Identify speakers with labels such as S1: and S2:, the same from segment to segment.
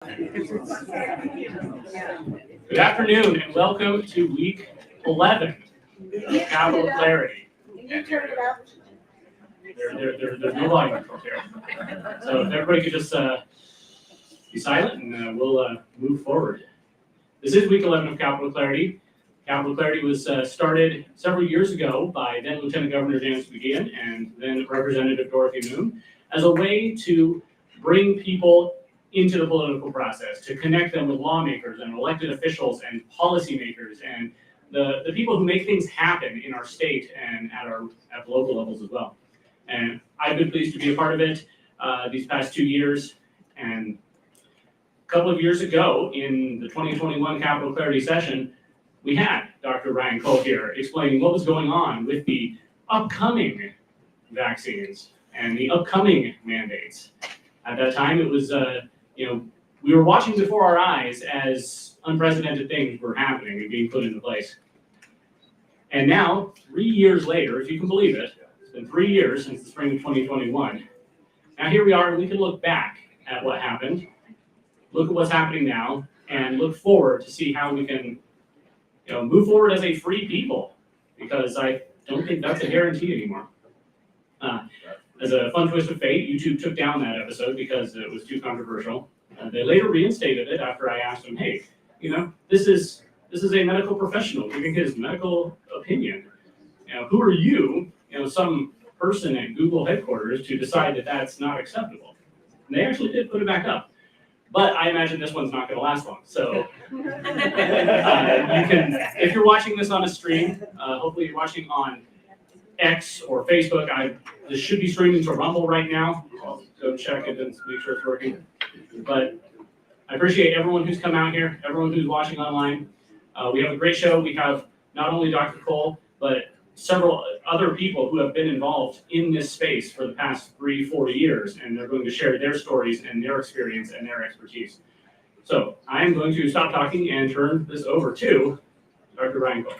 S1: Good afternoon and welcome to week 11 of Capital Clarity. There's no volume control here. So if everybody could just be silent and we'll move forward. This is week 11 of Capital Clarity. Capital Clarity was started several years ago by then Lieutenant Governor Janci and then Representative Dorothy Moon as a way to bring people into the political process, to connect them with lawmakers and elected officials and policymakers and the people who make things happen in our state and at the local levels as well. And I've been pleased to be a part of it these past 2 years. And a couple of years ago in the 2021 Capital Clarity session, we had Dr. Ryan Cole here explaining what was going on with the upcoming vaccines and the upcoming mandates. At that time, it was we were watching before our eyes as unprecedented things were happening and being put into place. And now, 3 years later, if you can believe it, it's been 3 years since the spring of 2021. Now here we are, and we can look back at what happened, look at what's happening now, and look forward to see how we can move forward as a free people, because I don't think that's a guarantee anymore. As a fun twist of fate, YouTube took down that episode because it was too controversial. They later reinstated it after I asked them, hey, this is a medical professional giving his medical opinion. Who are you, some person at Google headquarters, to decide that that's not acceptable? And they actually did put it back up. But I imagine this one's not going to last long. So you can, if you're watching this on a stream, hopefully you're watching on X or Facebook. This should be streaming to Rumble right now. I'll go check it and make sure it's working. But I appreciate everyone who's come out here, everyone who's watching online. We have a great show. We have not only Dr. Cole, but several other people who have been involved in this space for the past 3-4 years, and they're going to share their stories and their experience and their expertise. So I am going to stop talking and turn this over to Dr. Ryan Cole.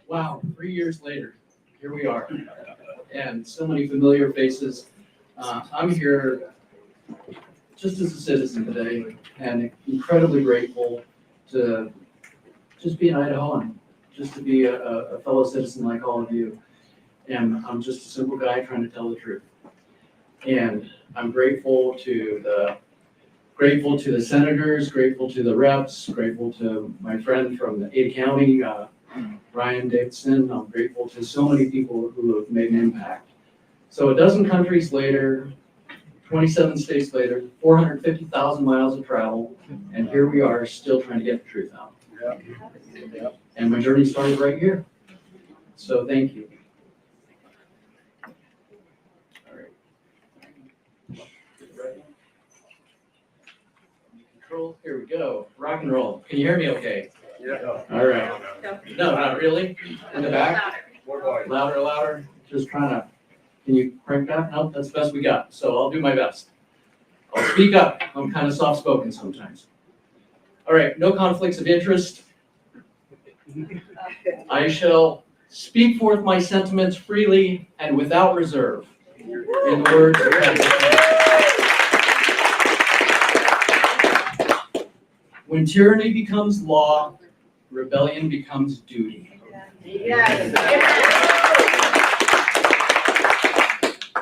S2: Wow, 3 years later, here we are, and so many familiar faces. I'm here just as a citizen today, and incredibly grateful to just be an Idahoan, just to be a fellow citizen like all of you. And I'm just a simple guy trying to tell the truth. And I'm grateful to the senators, grateful to the reps, grateful to my friend from the Ada County, Ryan Davidson. I'm grateful to so many people who have made an impact. So a dozen countries later, 27 states later, 450,000 miles of travel, and here we are still trying to get the truth out. Yeah. And my journey started right here. So thank you. All right. Control, here we go. Rock and roll. Can you hear me okay?
S3: Yeah.
S2: All right. No, not really. In the back? Louder. Just trying to, can you crank that? No, that's the best we got. So I'll do my best. I'll speak up. I'm kind of soft-spoken sometimes. All right, no conflicts of interest. I shall speak forth my sentiments freely and without reserve. In the words of when tyranny becomes law, rebellion becomes duty.
S4: Yes.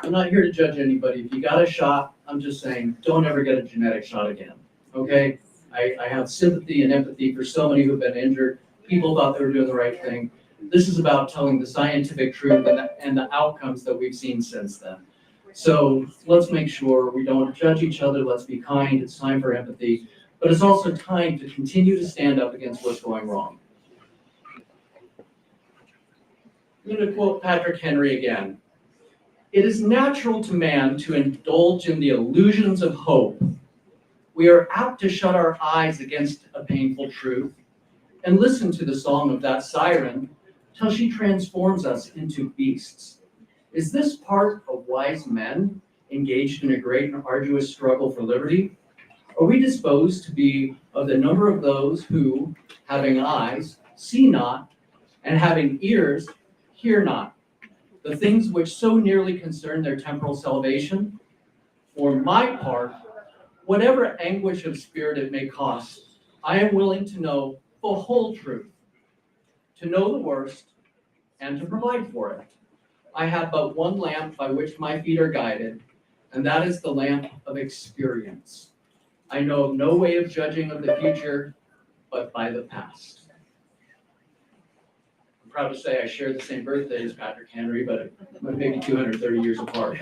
S2: I'm not here to judge anybody. If you got a shot, I'm just saying, don't ever get a genetic shot again, okay? I have sympathy and empathy for so many who've been injured. People thought they were doing the right thing. This is about telling the scientific truth and the outcomes that we've seen since then. So let's make sure we don't judge each other. Let's be kind. It's time for empathy. But it's also time to continue to stand up against what's going wrong. I'm going to quote Patrick Henry again. It is natural to man to indulge in the illusions of hope. We are apt to shut our eyes against a painful truth and listen to the song of that siren till she transforms us into beasts. Is this part of wise men engaged in a great and arduous struggle for liberty? Are we disposed to be of the number of those who, having eyes, see not, and having ears, hear not, the things which so nearly concern their temporal salvation? For my part, whatever anguish of spirit it may cost, I am willing to know the whole truth, to know the worst, and to provide for it. I have but one lamp by which my feet are guided, and that is the lamp of experience. I know of no way of judging of the future but by the past. I'm proud to say I share the same birthday as Patrick Henry, but maybe 230 years apart.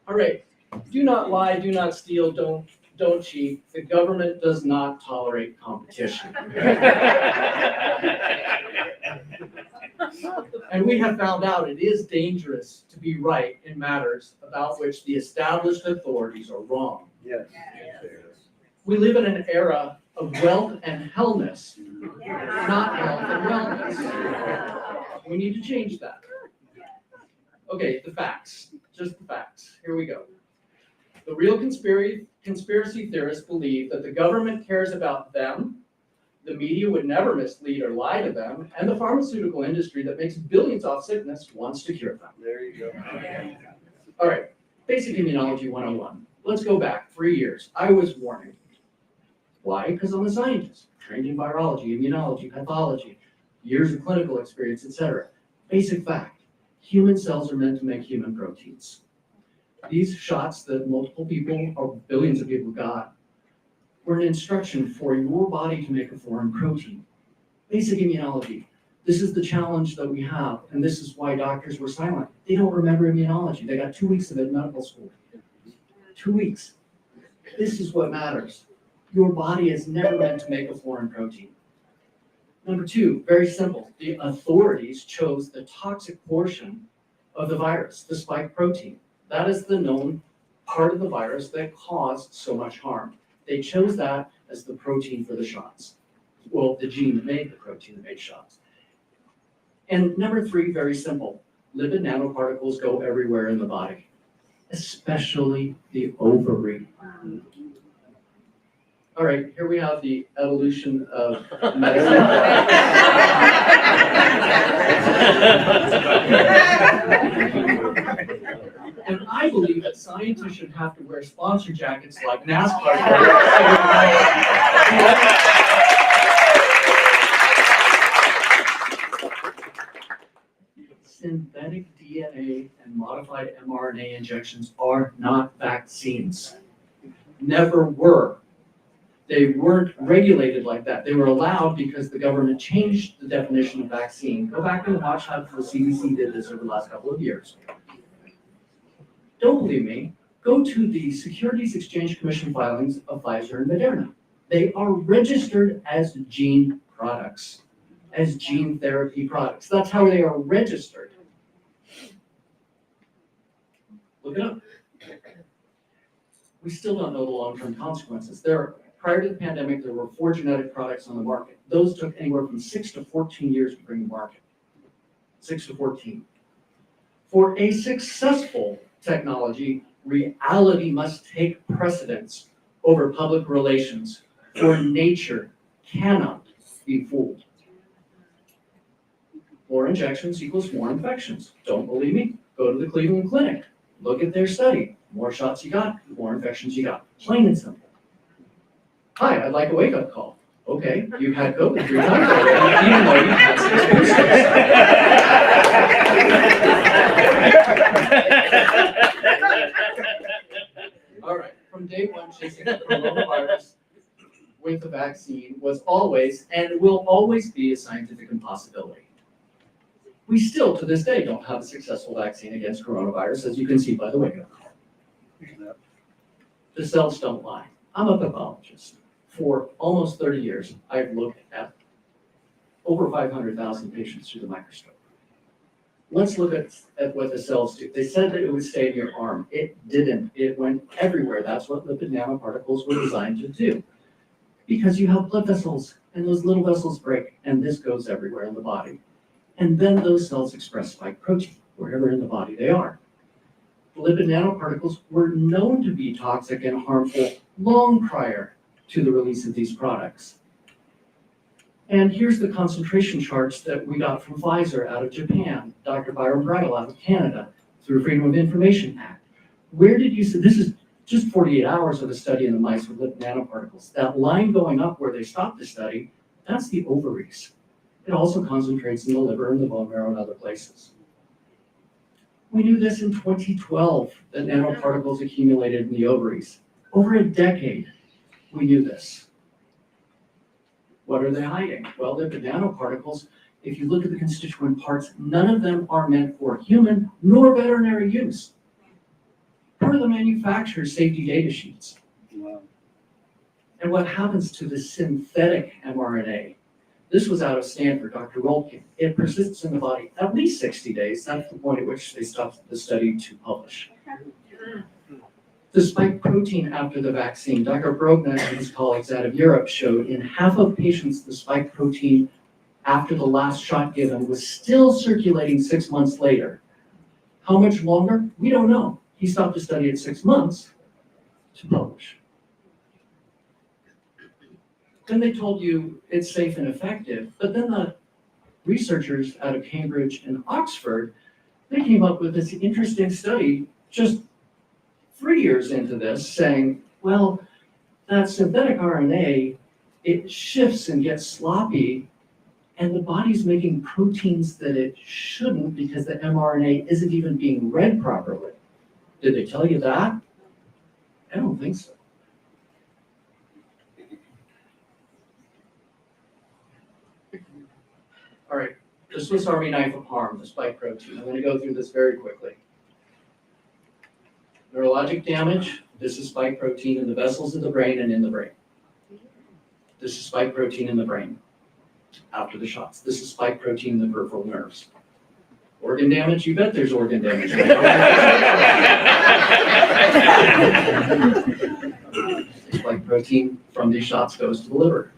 S2: All right, do not lie, do not steal, don't cheat. The government does not tolerate competition. And we have found out it is dangerous to be right in matters about which the established authorities are wrong.
S3: Yes.
S2: We live in an era of wealth and hellness, not health and wellness. We need to change that. Okay, the facts, just the facts. Here we go. The real conspiracy theorists believe that the government cares about them, the media would never mislead or lie to them, and the pharmaceutical industry that makes billions off sickness wants to cure them.
S3: There you go.
S2: All right, basic immunology 101. Let's go back 3 years. I was warning. Why? Because I'm a scientist, trained in virology, immunology, pathology, years of clinical experience, etc. Basic fact, human cells are meant to make human proteins. These shots that multiple people, or billions of people got, were an instruction for your body to make a foreign protein. Basic immunology. This is the challenge that we have, and this is why doctors were silent. They don't remember immunology. They got 2 weeks of it in medical school. 2 weeks. This is what matters. Your body is never meant to make a foreign protein. Number two, very simple. The authorities chose the toxic portion of the virus, the spike protein. That is the known part of the virus that caused so much harm. They chose that as the protein for the shots. Well, the gene that made the protein that made shots. And number three, very simple. Lipid nanoparticles go everywhere in the body, especially the ovary. All right, here we have the evolution of medicine. And I believe that scientists should have to wear sponsor jackets like NASCAR. Synthetic DNA and modified mRNA injections are not vaccines. Never were. They weren't regulated like that. They were allowed because the government changed the definition of vaccine. Go back and watch how the CDC did this over the last couple of years. Don't believe me? Go to the Securities Exchange Commission filings of Pfizer and Moderna. They are registered as gene products, as gene therapy products. That's how they are registered. Look it up. We still don't know the long-term consequences. Prior to the pandemic, there were 4 genetic products on the market. Those took anywhere from 6 to 14 years to bring to market. 6 to 14. For a successful technology, reality must take precedence over public relations, for nature cannot be fooled. More injections equals more infections. Don't believe me? Go to the Cleveland Clinic. Look at their study. More shots you got, more infections you got. Plain and simple. Hi, I'd like a wake-up call. Okay, you've had COVID 3 times already, even though you've had 6 boosters. All right, from day one, chasing the coronavirus with the vaccine was always and will always be a scientific impossibility. We still, to this day, don't have a successful vaccine against coronavirus, as you can see by the wake-up call. The cells don't lie. I'm a pathologist. For almost 30 years, I've looked at over 500,000 patients through the microscope. Let's look at what the cells do. They said that it would stay in your arm. It didn't. It went everywhere. That's what lipid nanoparticles were designed to do. Because you have blood vessels, and those little vessels break, and this goes everywhere in the body. And then those cells express spike protein, wherever in the body they are. The lipid nanoparticles were known to be toxic and harmful long prior to the release of these products. And here's the concentration charts that we got from Pfizer out of Japan, Dr. Byron Bridle out of Canada, through Freedom of Information Act. Where did you see, this is just 48 hours of a study in the mice with lipid nanoparticles. That line going up where they stopped the study, that's the ovaries. It also concentrates in the liver and the bone marrow and other places. We knew this in 2012, that nanoparticles accumulated in the ovaries. Over a decade, we knew this. What are they hiding? Well, lipid nanoparticles, if you look at the constituent parts, none of them are meant for human nor veterinary use. Per the manufacturer's safety data sheets.
S3: Wow.
S2: And what happens to the synthetic mRNA? This was out of Stanford, Dr. Rolkin. It persists in the body at least 60 days. That's the point at which they stopped the study to publish. The spike protein after the vaccine, Dr. Brogna and his colleagues out of Europe showed in half of patients the spike protein after the last shot given was still circulating 6 months later. How much longer? We don't know. He stopped the study at 6 months to publish. Then they told you it's safe and effective, but then the researchers out of Cambridge and Oxford, they came up with this interesting study just 3 years into this saying, well, that synthetic RNA, it shifts and gets sloppy, and the body's making proteins that it shouldn't because the mRNA isn't even being read properly. Did they tell you that? I don't think so. All right, the Swiss Army knife of harm, the spike protein. I'm going to go through this very quickly. Neurologic damage, this is spike protein in the vessels of the brain and in the brain. This is spike protein in the brain after the shots. This is spike protein in the peripheral nerves. Organ damage, you bet there's organ damage. Spike protein from these shots goes to the liver.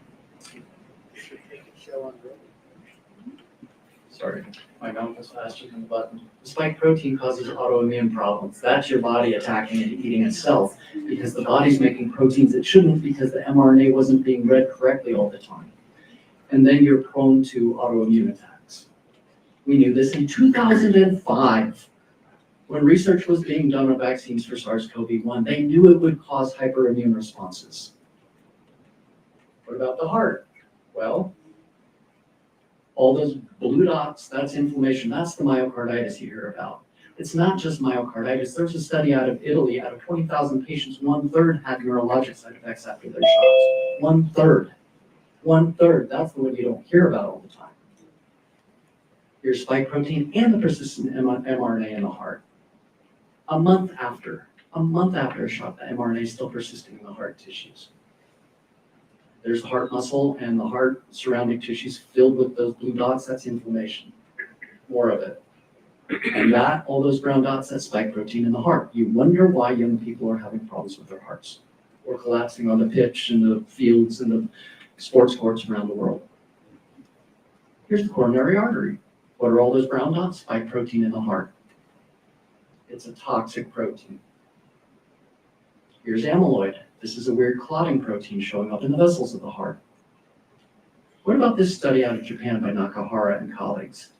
S2: Sorry, my mouth was faster than the button. The spike protein causes autoimmune problems. That's your body attacking and eating itself because the body's making proteins it shouldn't because the mRNA wasn't being read correctly all the time. And then you're prone to autoimmune attacks. We knew this in 2005 when research was being done on vaccines for SARS-CoV-1. They knew it would cause hyperimmune responses. What about the heart? Well, all those blue dots, that's inflammation. That's the myocarditis you hear about. It's not just myocarditis. There's a study out of Italy, out of 20,000 patients, 1/3 had neurologic side effects after their shots. 1/3. 1/3. That's the one you don't hear about all the time. Your spike protein and the persistent mRNA in the heart. A month after a shot, the mRNA is still persisting in the heart tissues. There's the heart muscle and the heart surrounding tissues filled with those blue dots. That's inflammation. More of it. And that, all those brown dots, that's spike protein in the heart. You wonder why young people are having problems with their hearts or collapsing on the pitch in the fields and the sports courts around the world. Here's the coronary artery. What are all those brown dots? Spike protein in the heart. It's a toxic protein. Here's amyloid. This is a weird clotting protein showing up in the vessels of the heart. What about this study out of Japan by Nakahara and colleagues?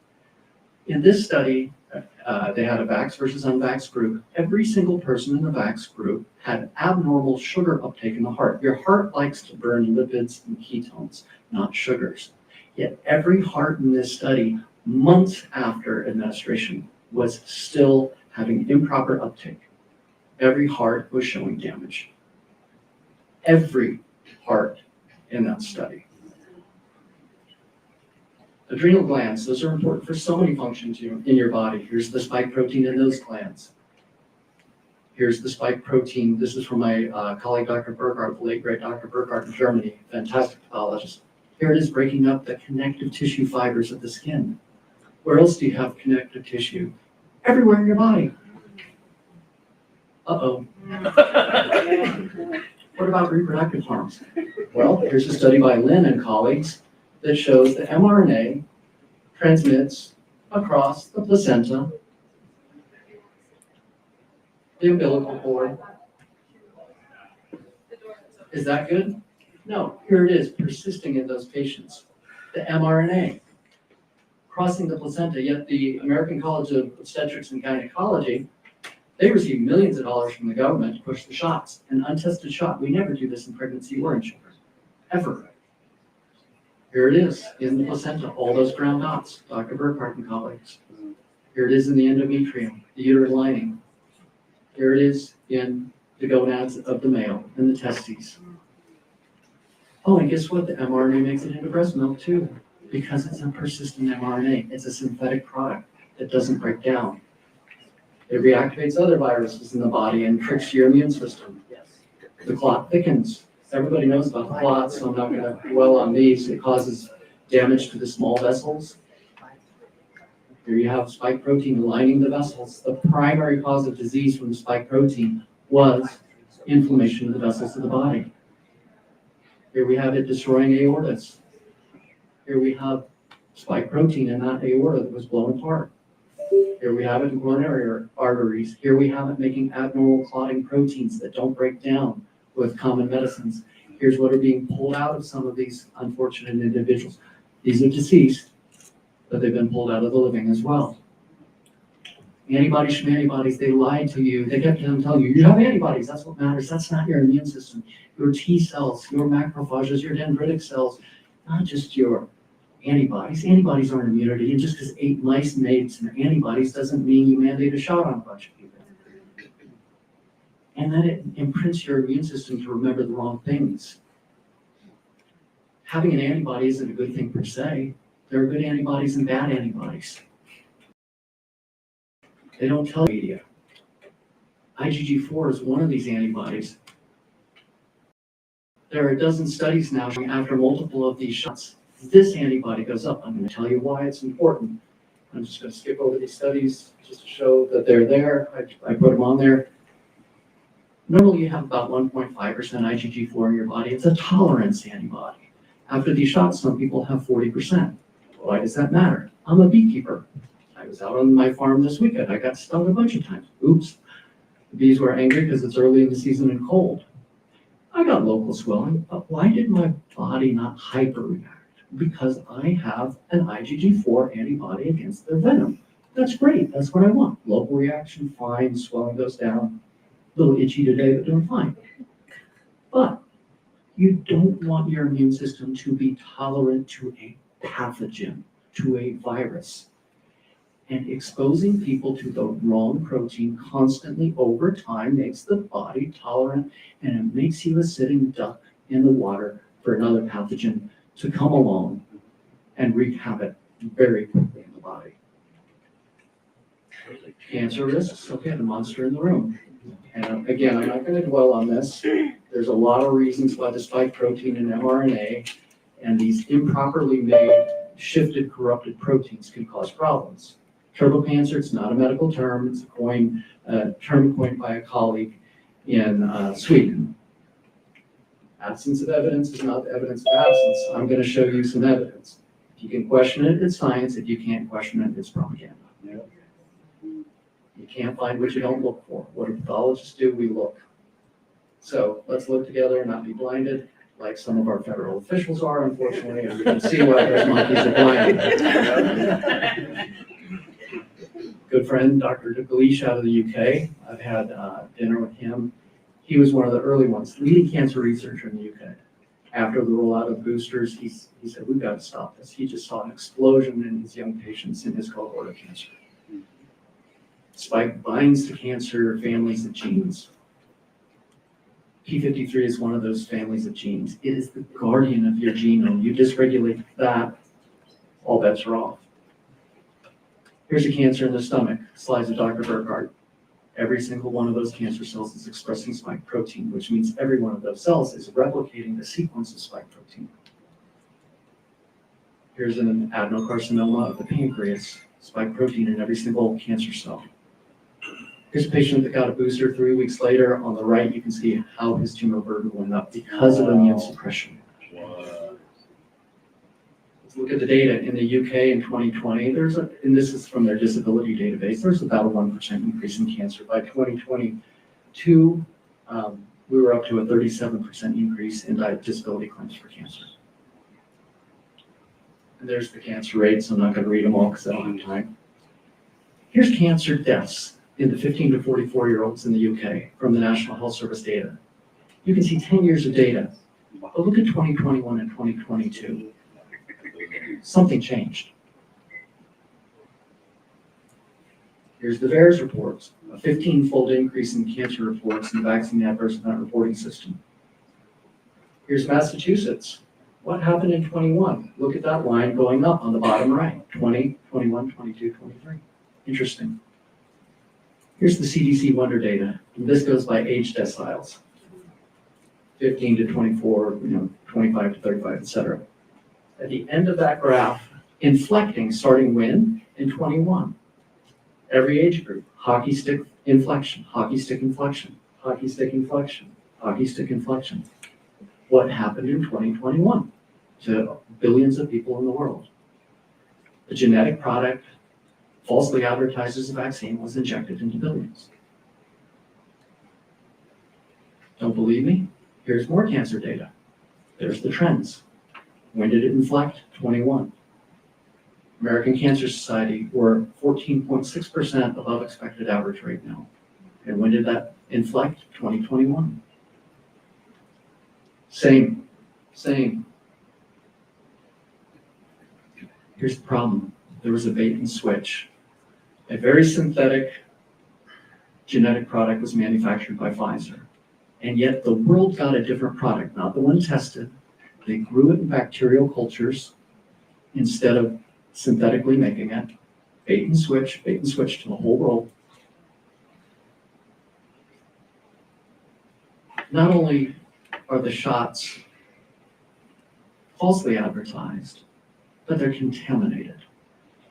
S2: In this study, they had a vax versus unvaxxed group. Every single person in the vax group had abnormal sugar uptake in the heart. Your heart likes to burn lipids and ketones, not sugars. Yet every heart in this study, months after administration, was still having improper uptake. Every heart was showing damage. Every heart in that study. Adrenal glands, those are important for so many functions in your body. Here's the spike protein in those glands. Here's the spike protein. This is from my colleague, Dr. Burkhardt, the late great Dr. Burkhardt in Germany, fantastic pathologist. Here it is breaking up the connective tissue fibers of the skin. Where else do you have connective tissue? Everywhere in your body. Uh-oh. What about reproductive harms? Well, here's a study by Lin and colleagues that shows the mRNA transmits across the placenta, the umbilical cord. Is that good? No, here it is, persisting in those patients. The mRNA crossing the placenta, yet the American College of Obstetrics and Gynecology, they receive millions of dollars from the government to push the shots, an untested shot. We never do this in pregnancy or in children, ever. Here it is in the placenta, all those brown dots, Dr. Burkhart and colleagues. Here it is in the endometrium, the uterine lining. Here it is in the gonads of the male and the testes. Oh, and guess what? The mRNA makes it into breast milk too, because it's a persistent mRNA. It's a synthetic product that doesn't break down. It reactivates other viruses in the body and tricks your immune system. The clot thickens. Everybody knows about the clots, so I'm not going to dwell on these. It causes damage to the small vessels. Here you have spike protein lining the vessels. The primary cause of disease from the spike protein was inflammation of the vessels of the body. Here we have it destroying aortas. Here we have spike protein in that aorta that was blown apart. Here we have it in coronary arteries. Here we have it making abnormal clotting proteins that don't break down with common medicines. Here's what are being pulled out of some of these unfortunate individuals. These are deceased, but they've been pulled out of the living as well. Antibodies from antibodies, they lied to you. They kept on telling you, you have antibodies, that's what matters. That's not your immune system. Your T cells, your macrophages, your dendritic cells, not just your antibodies. Antibodies aren't immunity. And just because 8 mice made some antibodies doesn't mean you mandate a shot on a bunch of people. And then it imprints your immune system to remember the wrong things. Having an antibody isn't a good thing per se. There are good antibodies and bad antibodies. They don't tell the media. IgG4 is one of these antibodies. There are a dozen studies now showing after multiple of these shots, this antibody goes up. I'm going to tell you why it's important. I'm just going to skip over these studies just to show that they're there. I put them on there. Normally you have about 1.5% IgG4 in your body. It's a tolerance antibody. After these shots, some people have 40%. Why does that matter? I'm a beekeeper. I was out on my farm this weekend. I got stung a bunch of times. Oops. The bees were angry because it's early in the season and cold. I got local swelling, but why did my body not hyperreact? Because I have an IgG4 antibody against their venom. That's great. That's what I want. Local reaction, fine. Swelling goes down. A little itchy today, but doing fine. But you don't want your immune system to be tolerant to a pathogen, to a virus. And exposing people to the wrong protein constantly over time makes the body tolerant, and it makes you a sitting duck in the water for another pathogen to come along and wreak havoc very quickly in the body. Cancer risks, okay, the monster in the room. And again, I'm not going to dwell on this. There's a lot of reasons why the spike protein and mRNA and these improperly made, shifted, corrupted proteins can cause problems. Turbocancer, it's not a medical term. It's a term coined by a colleague in Sweden. Absence of evidence is not the evidence of absence. I'm going to show you some evidence. If you can question it, it's science. If you can't question it, it's propaganda.
S3: Yep.
S2: You can't find what you don't look for. What do pathologists do? We look. So let's look together and not be blinded, like some of our federal officials are, unfortunately, and we can see why those monkeys are blinded. Good friend, Dr. Deay out of the UK. I've had dinner with him. He was one of the early ones, leading cancer researcher in the UK. After the rollout of boosters, he said, we've got to stop this. He just saw an explosion in his young patients in his cohort of cancer. Spike binds to cancer families of genes. P53 is one of those families of genes. It is the guardian of your genome. You dysregulate that, all bets are off. Here's a cancer in the stomach, slides of Dr. Burkhart. Every single one of those cancer cells is expressing spike protein, which means every one of those cells is replicating the sequence of spike protein. Here's an adenocarcinoma of the pancreas, spike protein in every single cancer cell. Here's a patient that got a booster 3 weeks later. On the right, you can see how his tumor burden went up because of immune suppression.
S3: Wow.
S2: look at the data in the UK in 2020, and this is from their disability database, there's about a 1% increase in cancer. By 2022, we were up to a 37% increase in disability claims for cancer. And there's the cancer rates. I'm not going to read them all because I don't have time. Here's cancer deaths in the 15 to 44-year-olds in the UK from the National Health Service data. You can see 10 years of data, but look at 2021 and 2022. Something changed. Here's the VAERS reports, a 15-fold increase in cancer reports in the vaccine adverse event reporting system. Here's Massachusetts. What happened in 21? Look at that line going up on the bottom right, 20, 21, 22, 23. Interesting. Here's the CDC Wonder data, and this goes by age deciles. 15 to 24, 25 to 35, et cetera. At the end of that graph, inflecting, starting when? In 21. Every age group, hockey stick inflection, hockey stick inflection, hockey stick inflection, hockey stick inflection. What happened in 2021 to billions of people in the world? A genetic product falsely advertised as a vaccine was injected into billions. Don't believe me? Here's more cancer data. There's the trends. When did it inflect? 21. American Cancer Society, we're 14.6% above expected average rate now. And when did that inflect? 2021. Same. Here's the problem. There was a bait and switch. A very synthetic genetic product was manufactured by Pfizer. And yet the world got a different product, not the one tested. They grew it in bacterial cultures instead of synthetically making it. Bait and switch to the whole world. Not only are the shots falsely advertised, but they're contaminated.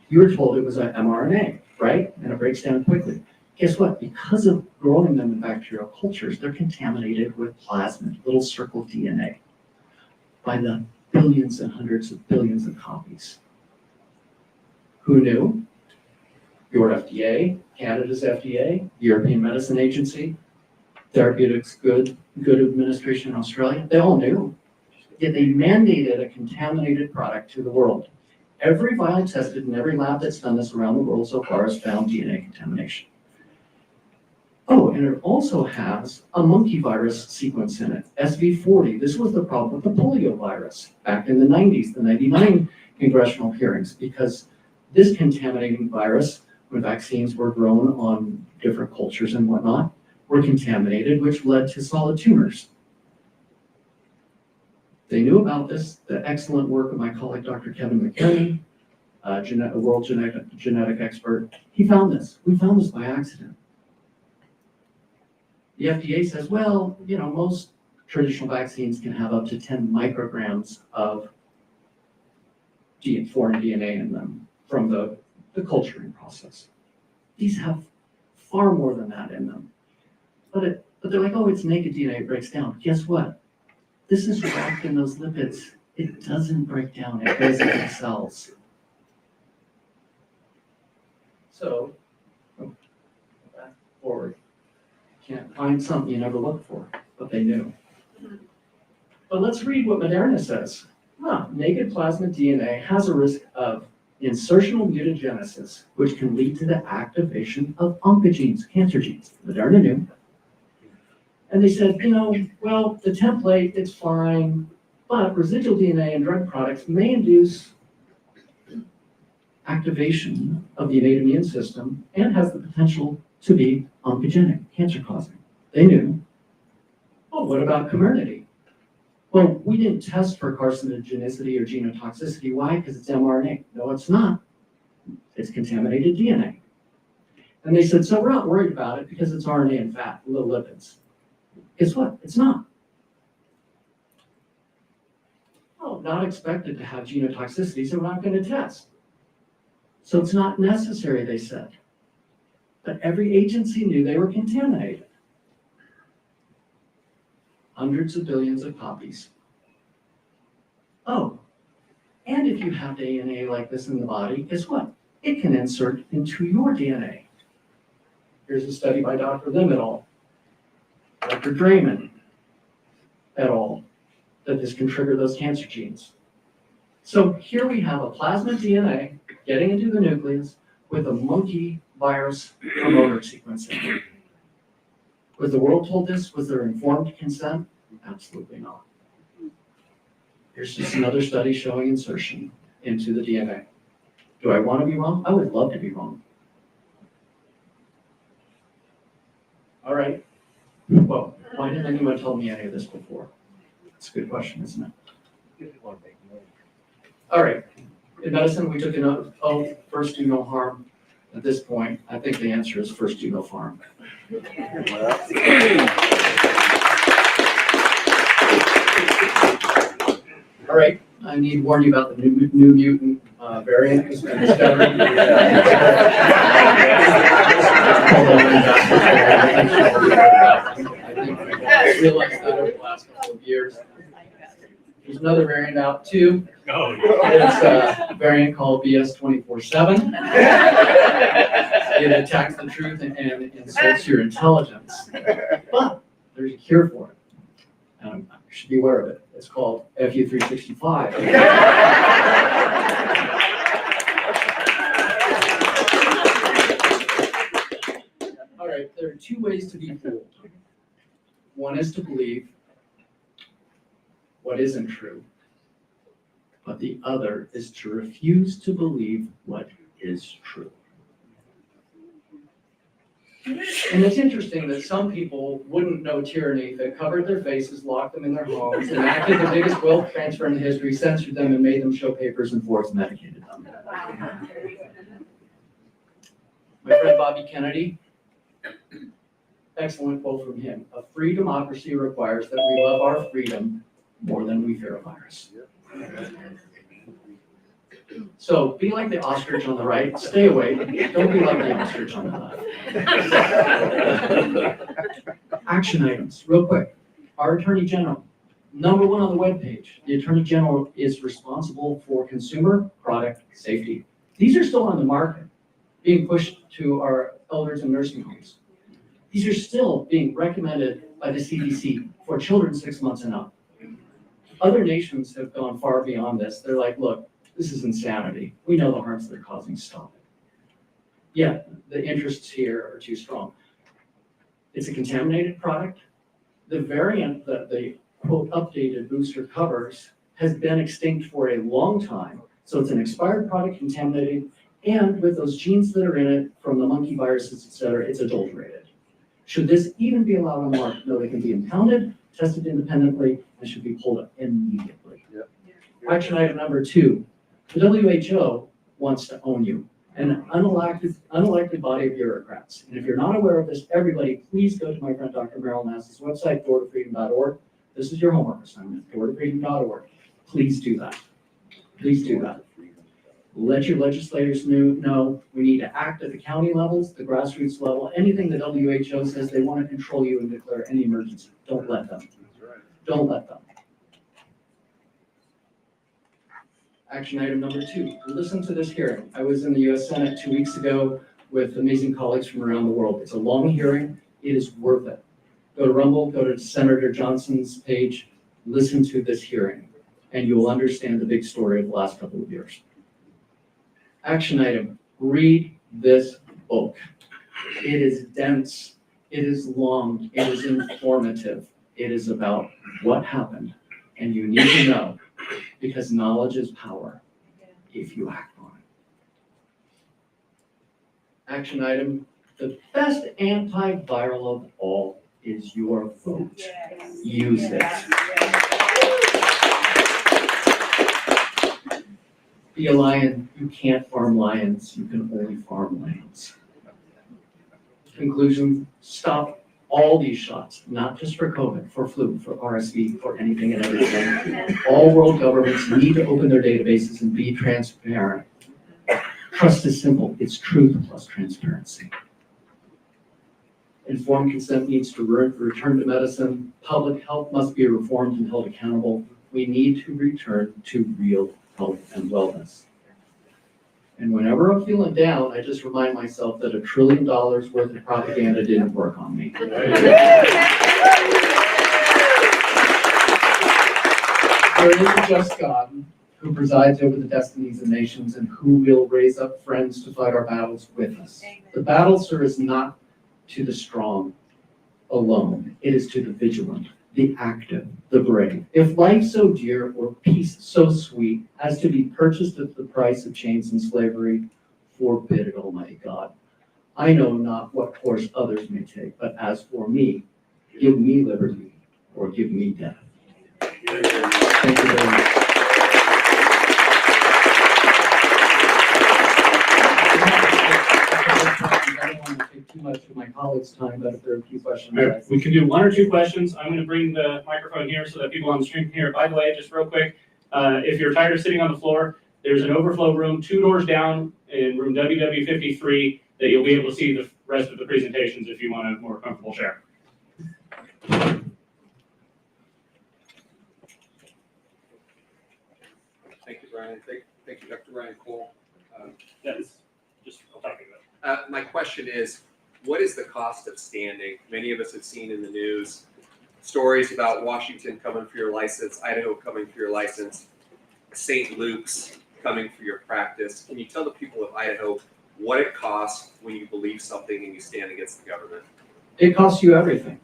S2: You were told it was an mRNA, right? And it breaks down quickly. Guess what? Because of growing them in bacterial cultures, they're contaminated with plasmid, little circle DNA, by the billions and hundreds of billions of copies. Who knew? Your FDA, Canada's FDA, the European Medicine Agency, Therapeutics Good Administration in Australia, they all knew. Yet they mandated a contaminated product to the world. Every vial tested in every lab that's done this around the world so far has found DNA contamination. Oh, and it also has a monkey virus sequence in it, SV40. This was the problem with the polio virus back in the 90s, the 99 congressional hearings, because this contaminating virus, when vaccines were grown on different cultures and whatnot, were contaminated, which led to solid tumors. They knew about this, the excellent work of my colleague, Dr. Kevin McKernan, a world genetic expert. He found this. We found this by accident. The FDA says, well, most traditional vaccines can have up to 10 micrograms of foreign DNA in them from the culturing process. These have far more than that in them. But they're like, oh, it's naked DNA, it breaks down. Guess what? This is wrapped in those lipids. It doesn't break down, it goes into cells. So, back forward. Can't find something you never look for, but they knew. But let's read what Moderna says. Naked plasmid DNA has a risk of insertional mutagenesis, which can lead to the activation of oncogenes, cancer genes. Moderna knew. And they said, well, the template, it's fine, but residual DNA in drug products may induce activation of the innate immune system and has the potential to be oncogenic, cancer-causing. They knew. Oh, what about Comirnaty? Well, we didn't test for carcinogenicity or genotoxicity. Why? Because it's mRNA. No, it's not. It's contaminated DNA. And they said, so we're not worried about it because it's RNA and fat, little lipids. Guess what? It's not. Oh, not expected to have genotoxicity, so we're not going to test. So it's not necessary, they said. But every agency knew they were contaminated. Hundreds of billions of copies. Oh, And if you have DNA like this in the body, guess what? It can insert into your DNA. Here's a study by Dr. Lim et al., Dr. Drayman et al., that this can trigger those cancer genes. So here we have a plasmid DNA getting into the nucleus with a monkey virus promoter sequencing. Was the world told this? Was there informed consent? Absolutely not. Here's just another study showing insertion into the DNA. Do I want to be wrong? I would love to be wrong. All right. Well, why didn't anyone tell me any of this before? That's a good question, isn't it? All right. In medicine, we took an oath, first do no harm. At this point, I think the answer is first do no harm. All right, I need to warn you about the new mutant variant that's been discovered. I think we realized that over the last couple of years. There's another variant out too.
S1: Oh,
S2: It's a variant called Biss 24/7. It attacks the truth and insults your intelligence. But there's a cure for it. You should be aware of it. It's called FU365. All right, there are two ways to be fooled. One is to believe what isn't true, but the other is to refuse to believe what is true. And it's interesting that some people wouldn't know tyranny if it covered their faces, locked them in their homes, enacted the biggest wealth transfer in history, censored them, and made them show papers and force medicated them. My friend Bobby Kennedy, excellent quote from him. A free democracy requires that we love our freedom more than we fear a virus. So be like the ostrich on the right, stay away, don't be like the ostrich on the left. Action items, real quick. Our Attorney General, number one on the webpage, the Attorney General is responsible for consumer product safety. These are still on the market, being pushed to our elders and nursing homes. These are still being recommended by the CDC for children 6 months and up. Other nations have gone far beyond this. They're like, look, this is insanity. We know the harms they're causing, stop it. Yet, the interests here are too strong. It's a contaminated product. The variant that the quote updated booster covers has been extinct for a long time. So it's an expired product, contaminated, and with those genes that are in it from the monkey viruses, et cetera, it's adulterated. Should this even be allowed on the market? No, they can be impounded, tested independently, and should be pulled up immediately. Yep. Action item number 2. The WHO wants to own you, an unelected body of bureaucrats. And if you're not aware of this, everybody, please go to my friend Dr. Merrill Nass's website, doortofreedom.org. This is your homework assignment, doortofreedom.org. Please do that. Please do that. Let your legislators know we need to act at the county levels, the grassroots level, anything the WHO says they want to control you and declare any emergency. Don't let them. Don't let them. Action item number 2, listen to this hearing. I was in the US Senate 2 weeks ago with amazing colleagues from around the world. It's a long hearing. It is worth it. Go to Rumble, go to Senator Johnson's page, listen to this hearing, and you will understand the big story of the last couple of years. Action item, read this book. It is dense, it is long, it is informative. It is about what happened, and you need to know, because knowledge is power if you act on it. Action item, the best antiviral of all is your vote. Use it. Be a lion. You can't farm lions. You can only farm lambs. Conclusion, stop all these shots, not just for COVID, for flu, for RSV, for anything and everything. All world governments need to open their databases and be transparent. Trust is simple. It's truth plus transparency. Informed consent needs to return to medicine. Public health must be reformed and held accountable. We need to return to real health, and wellness. And whenever I'm feeling down, I just remind myself that $1 trillion worth of propaganda didn't work on me. There is a just God who presides over the destinies of nations and who will raise up friends to fight our battles with us. Amen. The battle, sir, is not to the strong alone. It is to the vigilant, the active, the brave. If life so dear or peace so sweet as to be purchased at the price of chains and slavery, forbid it, Almighty God. I know not what course others may take, but as for me, give me liberty or give me death. Thank you very much. I don't want to take too much of my colleagues' time, but if there are a few questions.
S1: All right, we can do 1 or 2 questions. I'm going to bring the microphone here so that people on the stream can hear. By the way, just real quick, if you're tired of sitting on the floor, there's an overflow room 2 doors down in room WW53 that you'll be able to see the rest of the presentations if you want a more comfortable chair.
S3: Thank you, Brian. Thank you, Dr. Ryan Cole.
S1: That's just I'll talk about it.
S3: My question is, what is the cost of standing? Many of us have seen in the news stories about Washington coming for your license, Idaho coming for your license, St. Luke's coming for your practice. Can you tell the people of Idaho what it costs when you believe something and you stand against the government?
S2: It costs you everything.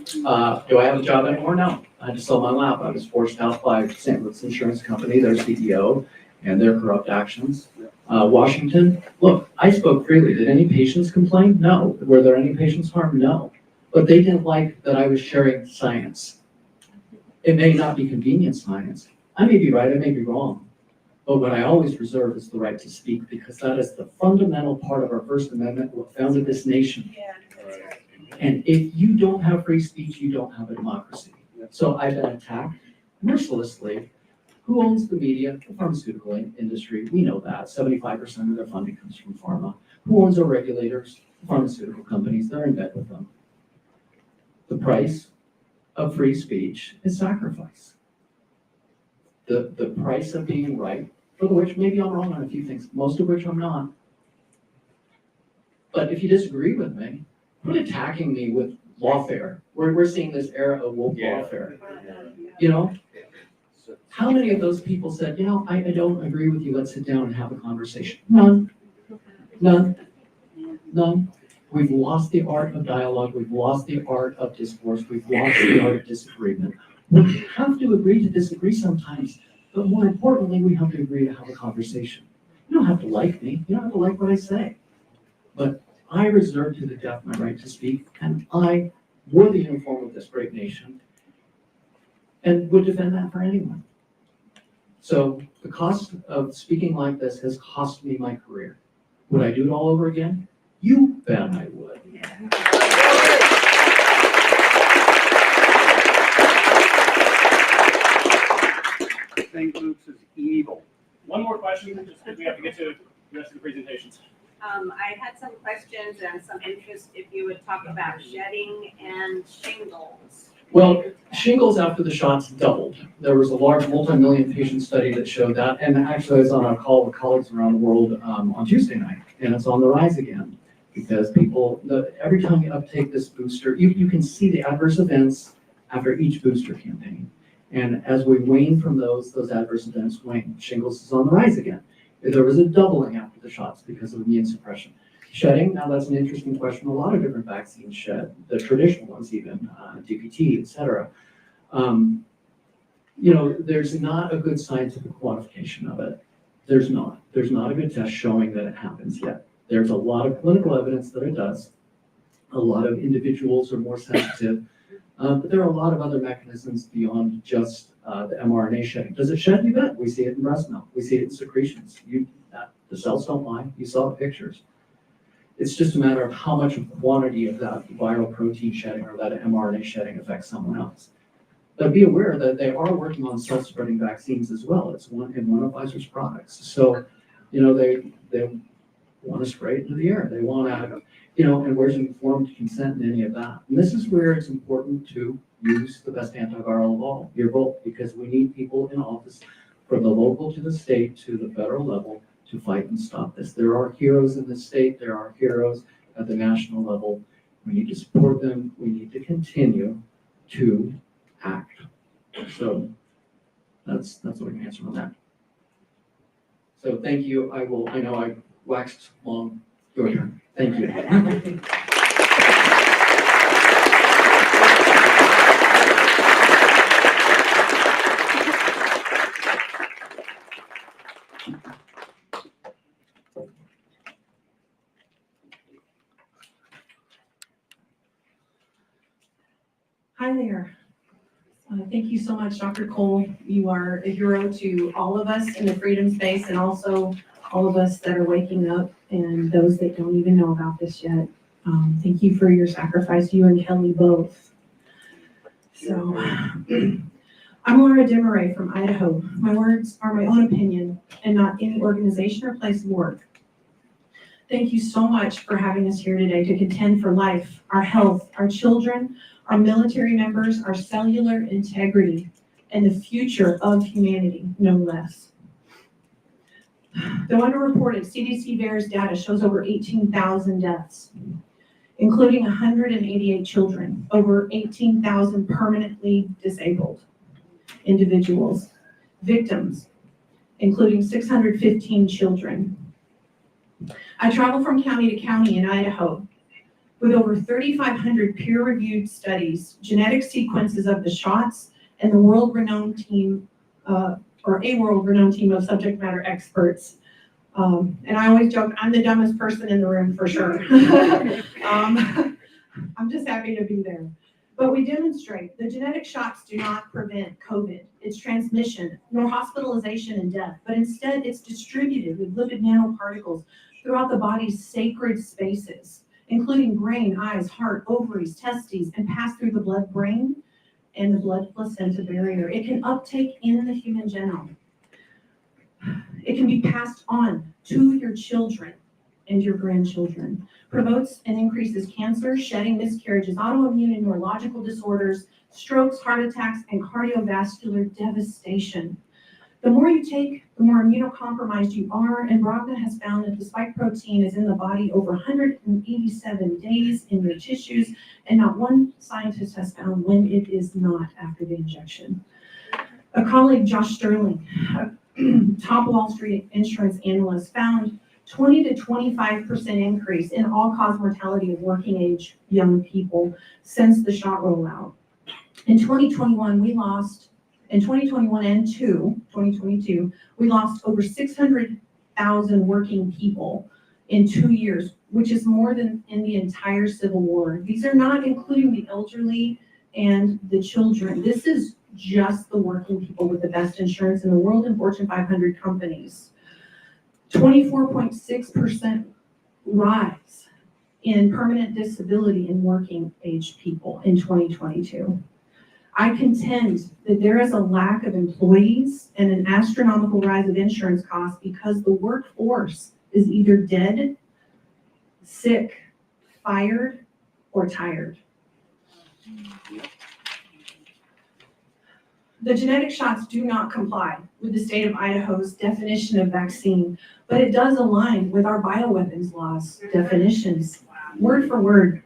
S2: Do I have a job anymore? No. I had to sell my lab. I was forced out by St. Luke's Insurance Company, their CEO, and their corrupt actions. Washington, look, I spoke freely. Did any patients complain? No. Were there any patients harmed? No. But they didn't like that I was sharing science. It may not be convenient science. I may be right, I may be wrong. But what I always reserve is the right to speak, because that is the fundamental part of our First Amendment, what founded this nation.
S4: Yeah, that's right.
S2: And if you don't have free speech, you don't have a democracy. So I've been attacked mercilessly. Who owns the media? The pharmaceutical industry. We know that. 75% of their funding comes from pharma. Who owns our regulators? Pharmaceutical companies. They're in bed with them. The price of free speech is sacrifice. The price of being right, for which maybe I'm wrong on a few things, most of which I'm not. But if you disagree with me, quit attacking me with lawfare. We're seeing this era of woke lawfare. You know? How many of those people said, you know, I don't agree with you, let's sit down and have a conversation? None. None. None. We've lost the art of dialogue. We've lost the art of discourse. We've lost the art of disagreement. We have to agree to disagree sometimes, but more importantly, we have to agree to have a conversation. You don't have to like me. You don't have to like what I say. But I reserve to the deaf my right to speak, and I wore the uniform of this great nation and would defend that for anyone. So the cost of speaking like this has cost me my career. Would I do it all over again? You bet I would.
S5: St. Luke's is evil.
S1: One more question, just because we have to get to the rest of the presentations.
S4: I had some questions and some interest if you would talk about shedding and shingles.
S2: Well, shingles after the shots doubled. There was a large multi-million patient study that showed that, and actually I was on a call with colleagues around the world on Tuesday night, and it's on the rise again, because people, every time you uptake this booster, you can see the adverse events after each booster campaign. And as we wane from those adverse events wane. Shingles is on the rise again. There was a doubling after the shots because of immune suppression. Shedding, now that's an interesting question. A lot of different vaccines shed, the traditional ones even, DPT, et cetera. You know, there's not a good scientific quantification of it. There's not. There's not a good test showing that it happens yet. There's a lot of clinical evidence that it does. A lot of individuals are more sensitive. But there are a lot of other mechanisms beyond just the mRNA shedding. Does it shed? You bet. We see it in breast milk. We see it in secretions. The cells don't lie. You saw the pictures. It's just a matter of how much quantity of that viral protein shedding or that mRNA shedding affects someone else. But be aware that they are working on cell-spreading vaccines as well. It's one of Pfizer's products. So, you know, they want to spray it into the air. They want to, you know, and where's informed consent in any of that? And this is where it's important to use the best antiviral of all, your vote, because we need people in office from the local to the state to the federal level to fight and stop this. There are heroes in the state, there are heroes at the national level. We need to support them. We need to continue to act. So that's what I can answer on that. So thank you. I know I waxed long. Your turn. Thank you.
S6: Hi there. Thank you so much, Dr. Cole. You are a hero to all of us in the freedom space and also all of us that are waking up and those that don't even know about this yet. Thank you for your sacrifice, you and Kelly both. So, I'm Laura Demeray from Idaho. My words are my own opinion and not any organization or place of work. Thank you so much for having us here today to contend for life, our health, our children, our military members, our cellular integrity, and the future of humanity, no less. Though underreported, CDC VAERS data shows over 18,000 deaths, including 188 children, over 18,000 permanently disabled individuals, victims, including 615 children. I travel from county to county in Idaho with over 3,500 peer-reviewed studies, genetic sequences of the shots, and the world-renowned team, or a world-renowned team of subject matter experts. And I always joke, I'm the dumbest person in the room for sure. I'm just happy to be there. But we demonstrate the genetic shots do not prevent COVID, its transmission, nor hospitalization and death, but instead it's distributed with lipid nanoparticles throughout the body's sacred spaces, including brain, eyes, heart, ovaries, testes, and pass through the blood-brain and the blood-placenta barrier. It can uptake in the human genome. It can be passed on to your children and your grandchildren. Promotes and increases cancer, shedding, miscarriages, autoimmune and neurological disorders, strokes, heart attacks, and cardiovascular devastation. The more you take, the more immunocompromised you are, and Brogna has found that the spike protein is in the body over 187 days in your tissues, and not one scientist has found when it is not after the injection. A colleague, Josh Sterling, a top Wall Street insurance analyst, found 20 to 25% increase in all-cause mortality of working age young people since the shot rollout. In 2021, we lost, in 2021 and 2022, we lost over 600,000 working people in 2 years, which is more than in the entire Civil War. These are not including the elderly and the children. This is just the working people with the best insurance in the world and Fortune 500 companies. 24.6% rise in permanent disability in working age people in 2022. I contend that there is a lack of employees and an astronomical rise of insurance costs because the workforce is either dead, sick, fired, or tired. The genetic shots do not comply with the state of Idaho's definition of vaccine, but it does align with our bioweapons laws definitions, word for word.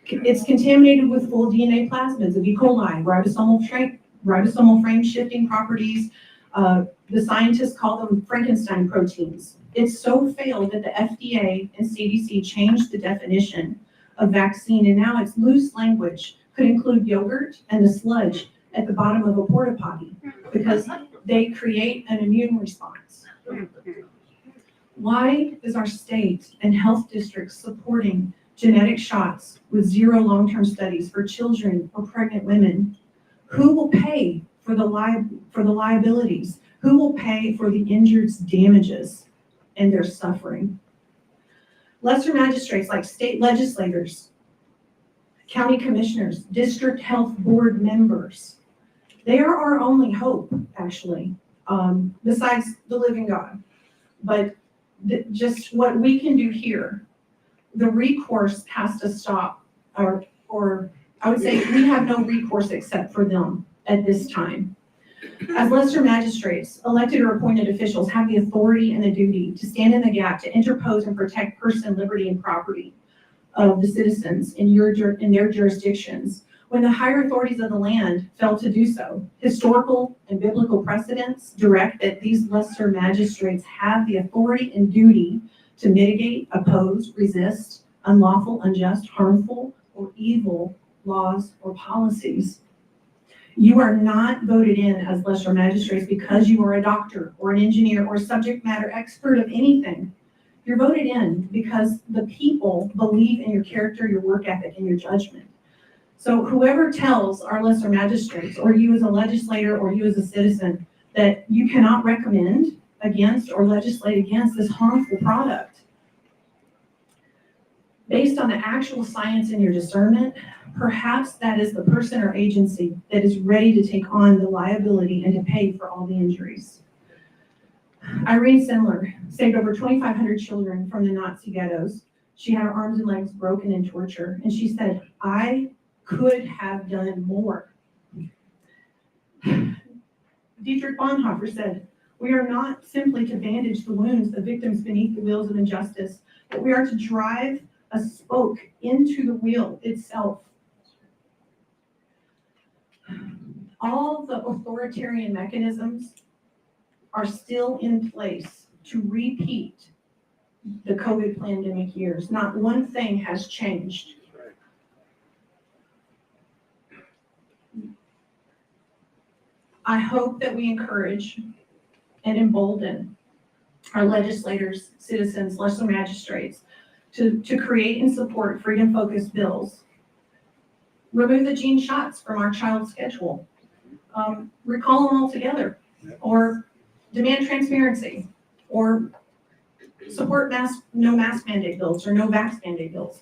S6: It's contaminated with full DNA plasmids of E. coli, ribosomal frame shifting properties. The scientists call them Frankenstein proteins. It's so failed that the FDA and CDC changed the definition of vaccine, and now its loose language could include yogurt and the sludge at the bottom of a porta potty because they create an immune response. Why is our state and health districts supporting genetic shots with zero long-term studies for children or pregnant women? Who will pay for the liabilities? Who will pay for the injured's damages and their suffering? Lesser magistrates like state legislators, county commissioners, district health board members, they are our only hope, actually, besides the living God. But just what we can do here, the recourse has to stop, or I would say we have no recourse except for them at this time. As lesser magistrates, elected or appointed officials have the authority and the duty to stand in the gap to interpose and protect person, liberty, and property of the citizens in their jurisdictions. When the higher authorities of the land fail to do so, historical and biblical precedents direct that these lesser magistrates have the authority and duty to mitigate, oppose, resist unlawful, unjust, harmful, or evil laws or policies. You are not voted in as lesser magistrates because you are a doctor or an engineer or subject matter expert of anything. You're voted in because the people believe in your character, your work ethic, and your judgment. So whoever tells our lesser magistrates, or you as a legislator, or you as a citizen, that you cannot recommend against or legislate against this harmful product, based on the actual science and your discernment, perhaps that is the person or agency that is ready to take on the liability and to pay for all the injuries. Irene Sendler saved over 2,500 children from the Nazi ghettos. She had her arms and legs broken in torture, and she said, "I could have done more." Dietrich Bonhoeffer said, "We are not simply to bandage the wounds of victims beneath the wheels of injustice, but we are to drive a spoke into the wheel itself." All the authoritarian mechanisms are still in place to repeat the COVID pandemic years. Not one thing has changed. I hope that we encourage and embolden our legislators, citizens, lesser magistrates to create and support freedom-focused bills. Remove the gene shots from our child's schedule. Recall them altogether, or demand transparency, or support no mask mandate bills or no vax mandate bills.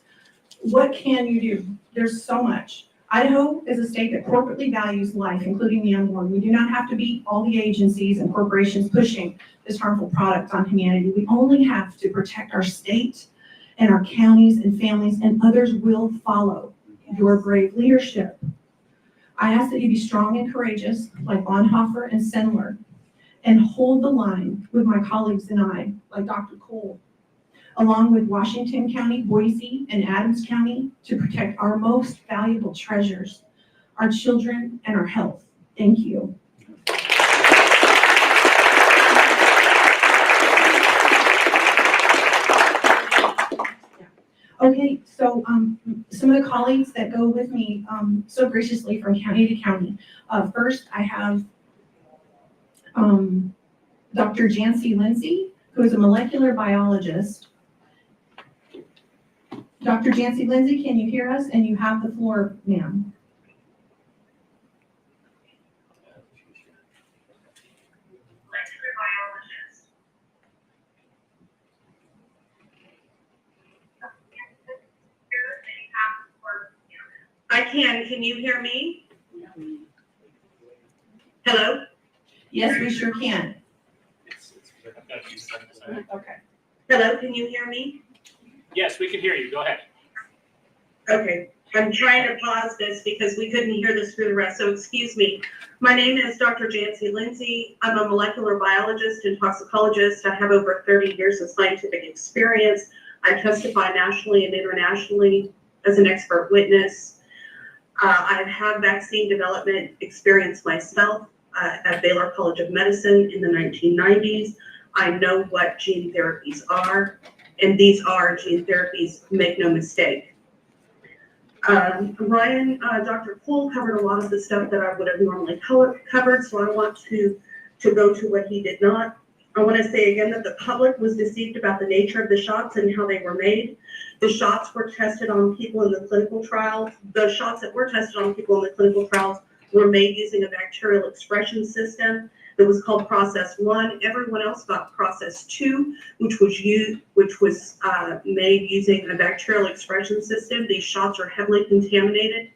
S6: What can you do? There's so much. Idaho is a state that corporately values life, including the unborn. We do not have to be all the agencies and corporations pushing this harmful product on humanity. We only have to protect our state and our counties and families, and others will follow your brave leadership. I ask that you be strong and courageous, like Bonhoeffer and Sendler, and hold the line with my colleagues and I, like Dr. Cole, along with Washington County, Boise, and Adams County, to protect our most valuable treasures, our children and our health. Thank you. Okay, so some of the colleagues that go with me so graciously from county to county. First, I have Dr. Janci Lindsay, who is a molecular biologist. Dr. Janci Lindsay, can you hear us? And you have the floor, ma'am.
S7: I can. Can you hear me? Hello?
S6: Yes, we sure can. Okay.
S7: Hello, can you hear me?
S1: Yes, we can hear you. Go ahead.
S7: Okay. I'm trying to pause this because we couldn't hear this through the rest, so excuse me. My name is Dr. Janci Lindsay. I'm a molecular biologist and toxicologist. I have over 30 years of scientific experience. I testify nationally and internationally as an expert witness. I have vaccine development experience myself at Baylor College of Medicine in the 1990s. I know what gene therapies are, and these are gene therapies, make no mistake. Dr. Cole covered a lot of the stuff that I would have normally covered, so I want to go to what he did not. I want to say again that the public was deceived about the nature of the shots and how they were made. The shots were tested on people in the clinical trials. The shots that were tested on people in the clinical trials were made using a bacterial expression system that was called Process 1. Everyone else got Process 2, which was made using a bacterial expression system. These shots are heavily contaminated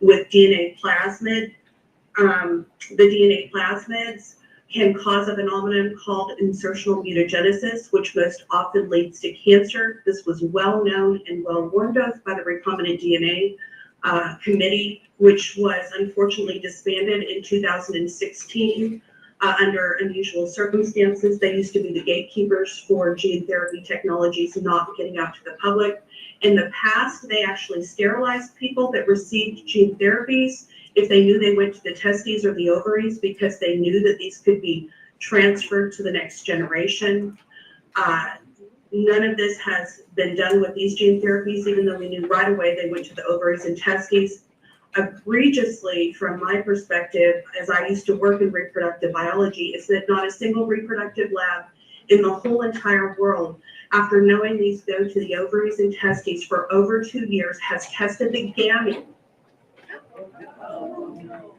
S7: with DNA plasmid. The DNA plasmids can cause a phenomenon called insertional mutagenesis, which most often leads to cancer. This was well known and well warned of by the recombinant DNA committee, which was unfortunately disbanded in 2016 under unusual circumstances. They used to be the gatekeepers for gene therapy technologies not getting out to the public. In the past, they actually sterilized people that received gene therapies if they knew they went to the testes or the ovaries, because they knew that these could be transferred to the next generation. None of this has been done with these gene therapies, even though we knew right away they went to the ovaries and testes. Egregiously, from my perspective, as I used to work in reproductive biology, is that not a single reproductive lab in the whole entire world, after knowing these go to the ovaries and testes for over 2 years, has tested the gamete.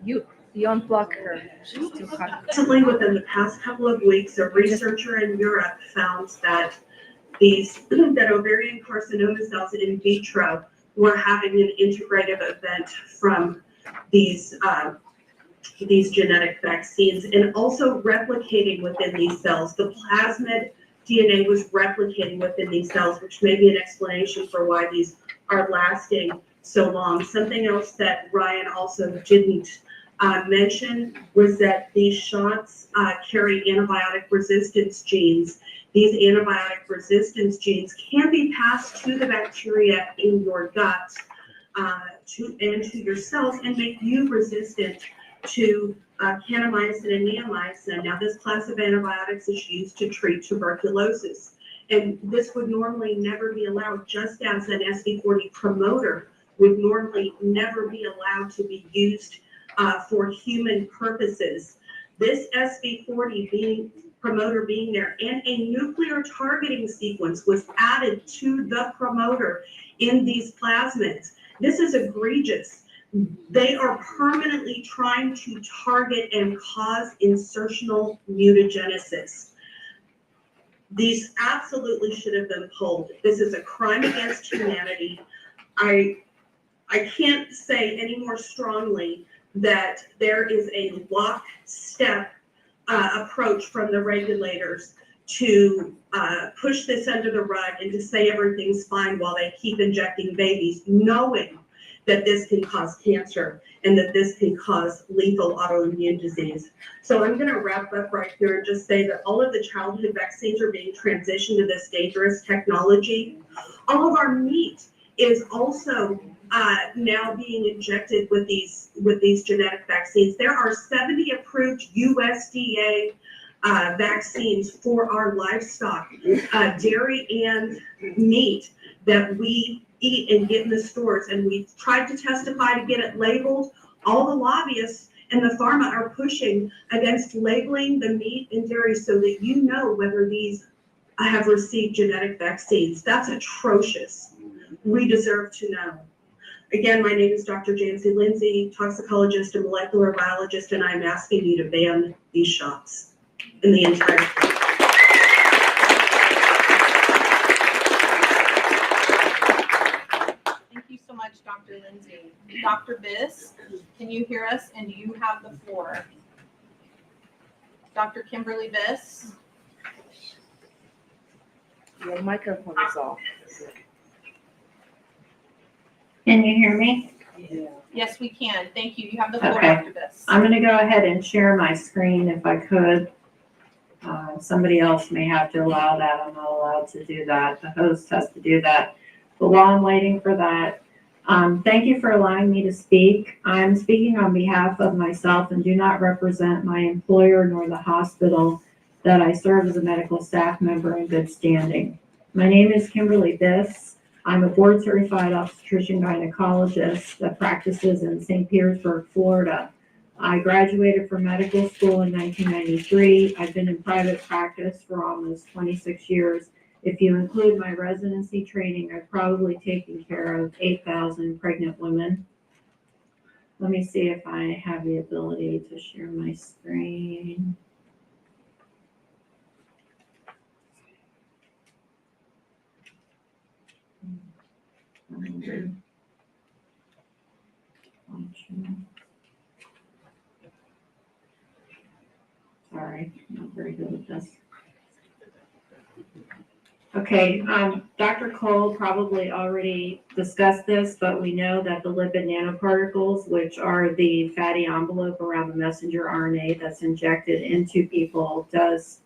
S8: You unblock her. She's too hot.
S7: Recently, within the past couple of weeks, a researcher in Europe found that that ovarian carcinoma cells in vitro were having an integrative event from these genetic vaccines, and also replicating within these cells. The plasmid DNA was replicating within these cells, which may be an explanation for why these are lasting so long. Something else that Ryan also didn't mention was that these shots carry antibiotic resistance genes. These antibiotic resistance genes can be passed to the bacteria in your gut and to your cells and make you resistant to kanamycin and neomycin. Now, this class of antibiotics is used to treat tuberculosis, and this would normally never be allowed, just as an SV40 promoter would normally never be allowed to be used for human purposes. This SV40 promoter being there, and a nuclear targeting sequence was added to the promoter in these plasmids. This is egregious. They are permanently trying to target and cause insertional mutagenesis. These absolutely should have been pulled. This is a crime against humanity. I can't say any more strongly that there is a lockstep approach from the regulators to push this under the rug and to say everything's fine while they keep injecting babies, knowing that this can cause cancer and that this can cause lethal autoimmune disease. So I'm going to wrap up right here and just say that all of the childhood vaccines are being transitioned to this dangerous technology. All of our meat is also now being injected with these genetic vaccines. There are 70 approved USDA vaccines for our livestock, dairy and meat that we eat and get in the stores. And we've tried to testify to get it labeled. All the lobbyists and the pharma are pushing against labeling the meat and dairy so that you know whether these have received genetic vaccines. That's atrocious. We deserve to know. Again, my name is Dr. Janci Lindsay, toxicologist and molecular biologist, and I'm asking you to ban these shots in the entire country.
S6: Thank you so much, Dr. Lindsay. Dr. Biss, can you hear us, and you have the floor? Dr. Kimberly Biss?
S8: Your microphone is off.
S9: Can you hear me?
S6: Yes, we can. Thank you. You have the floor,
S9: Okay.
S6: Dr. Biss.
S9: I'm going to go ahead and share my screen if I could. Somebody else may have to allow that. I'm not allowed to do that. The host has to do that. But while I'm waiting for that, thank you for allowing me to speak. I'm speaking on behalf of myself and do not represent my employer nor the hospital that I serve as a medical staff member in good standing. My name is Kimberly Biss. I'm a board-certified obstetrician gynecologist that practices in St. Petersburg, Florida. I graduated from medical school in 1993. I've been in private practice for almost 26 years. If you include my residency training, I've probably taken care of 8,000 pregnant women. Let me see if I have the ability to share my screen. Sorry, I'm not very good at this. Okay, Dr. Cole probably already discussed this, but we know that the lipid nanoparticles, which are the fatty envelope around the messenger RNA that's injected into people, does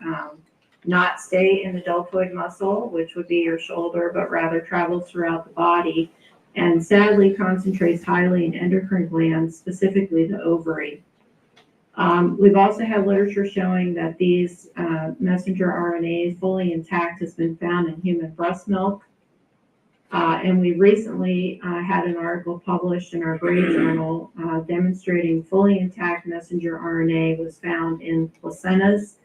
S9: not stay in the deltoid muscle, which would be your shoulder, but rather travels throughout the body, and sadly concentrates highly in endocrine glands, specifically the ovary. We've also had literature showing that these messenger RNAs fully intact has been found in human breast milk. And we recently had an article published in our Brain Journal demonstrating fully intact messenger RNA was found in placentas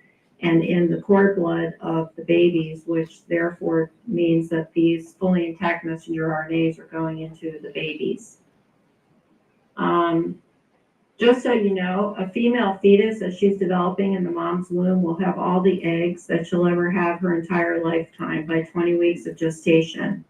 S9: and in the cord blood of the babies, which therefore means that these fully intact messenger RNAs are going into the babies. Just so you know, a female fetus, as she's developing in the mom's womb, will have all the eggs that she'll ever have her entire lifetime by 20 weeks of gestation.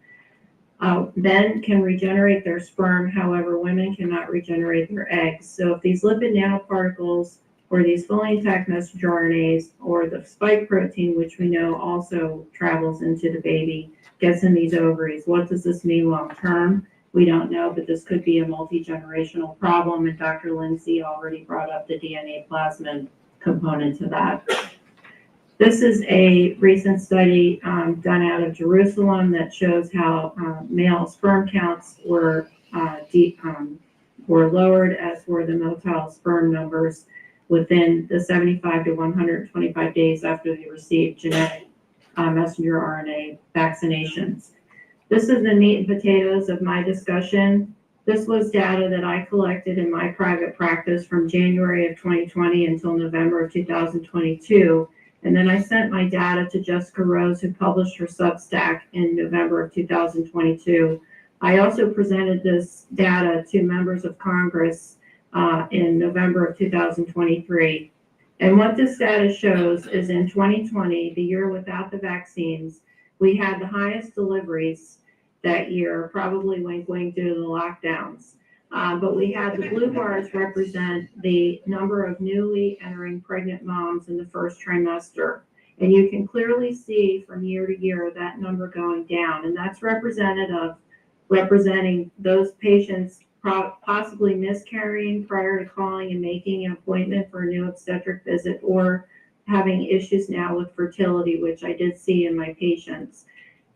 S9: Men can regenerate their sperm, however, women cannot regenerate their eggs. So if these lipid nanoparticles or these fully intact messenger RNAs or the spike protein, which we know also travels into the baby, gets in these ovaries, what does this mean long term? We don't know, but this could be a multi-generational problem, and Dr. Lindsay already brought up the DNA plasmid component to that. This is a recent study done out of Jerusalem that shows how male sperm counts were lowered, as were the motile sperm numbers within the 75 to 125 days after they received genetic messenger RNA vaccinations. This is the meat and potatoes of my discussion. This was data that I collected in my private practice from January of 2020 until November of 2022. And then I sent my data to Jessica Rose, who published her Substack in November of 2022. I also presented this data to members of Congress in November of 2023. And what this data shows is in 2020, the year without the vaccines, we had the highest deliveries that year, probably wink wink due to the lockdowns. But we had the blue bars represent the number of newly entering pregnant moms in the first trimester. And you can clearly see from year to year that number going down. And that's representing those patients possibly miscarrying prior to calling and making an appointment for a new obstetric visit, or having issues now with fertility, which I did see in my patients.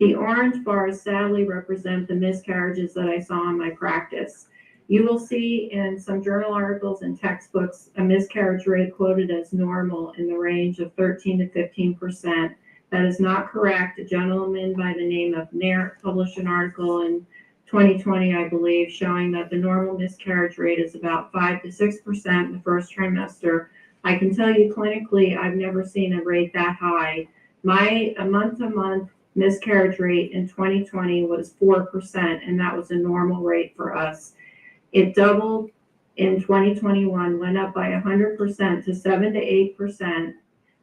S9: The orange bars sadly represent the miscarriages that I saw in my practice. You will see in some journal articles and textbooks a miscarriage rate quoted as normal in the range of 13 to 15%. That is not correct. A gentleman by the name of Nair published an article in 2020, I believe, showing that the normal miscarriage rate is about 5 to 6% in the first trimester. I can tell you clinically, I've never seen a rate that high. My month-to-month miscarriage rate in 2020 was 4%, and that was a normal rate for us. It doubled in 2021, went up by 100% to 7 to 8%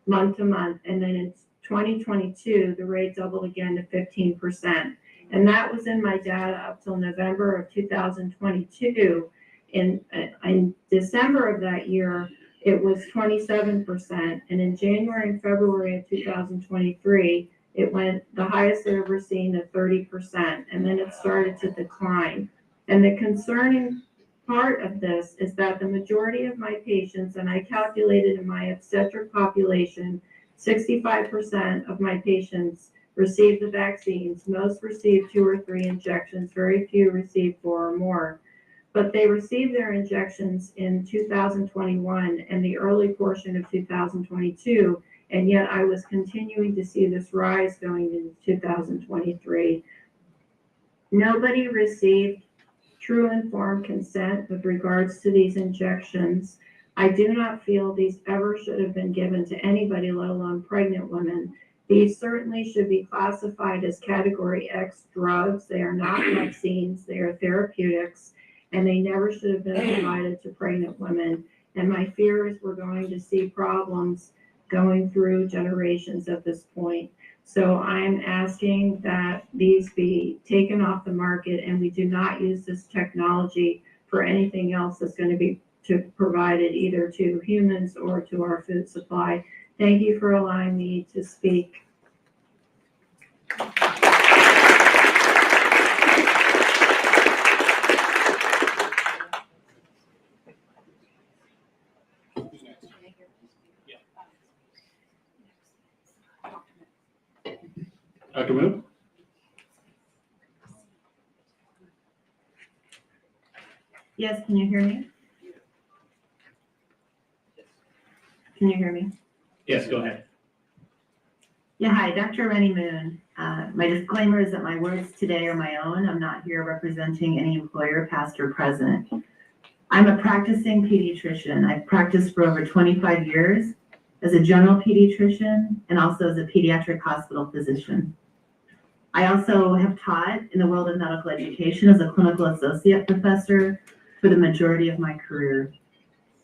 S9: month to month, and then in 2022, the rate doubled again to 15%. And that was in my data up till November of 2022. In December of that year, it was 27%. And in January and February of 2023, it went the highest I've ever seen at 30%. And then it started to decline. And the concerning part of this is that the majority of my patients, and I calculated in my obstetric population, 65% of my patients received the vaccines. Most received 2 or 3 injections. Very few received 4 or more. But they received their injections in 2021 and the early portion of 2022. And yet I was continuing to see this rise going into 2023. Nobody received true informed consent with regards to these injections. I do not feel these ever should have been given to anybody, let alone pregnant women. These certainly should be classified as Category X drugs. They are not vaccines, they are therapeutics, and they never should have been provided to pregnant women. And my fear is we're going to see problems going through generations at this point. So I'm asking that these be taken off the market, and we do not use this technology for anything else that's going to be provided either to humans or to our food supply. Thank you for allowing me to speak.
S1: Dr. Moon?
S9: Yes, can you hear me? Can you hear me?
S1: Yes, go ahead.
S9: Yeah, hi, Dr. Rennie Moon. My disclaimer is that my words today are my own. I'm not here representing any employer, past or present. I'm a practicing pediatrician. I've practiced for over 25 years as a general pediatrician and also as a pediatric hospital physician. I also have taught in the world of medical education as a clinical associate professor for the majority of my career.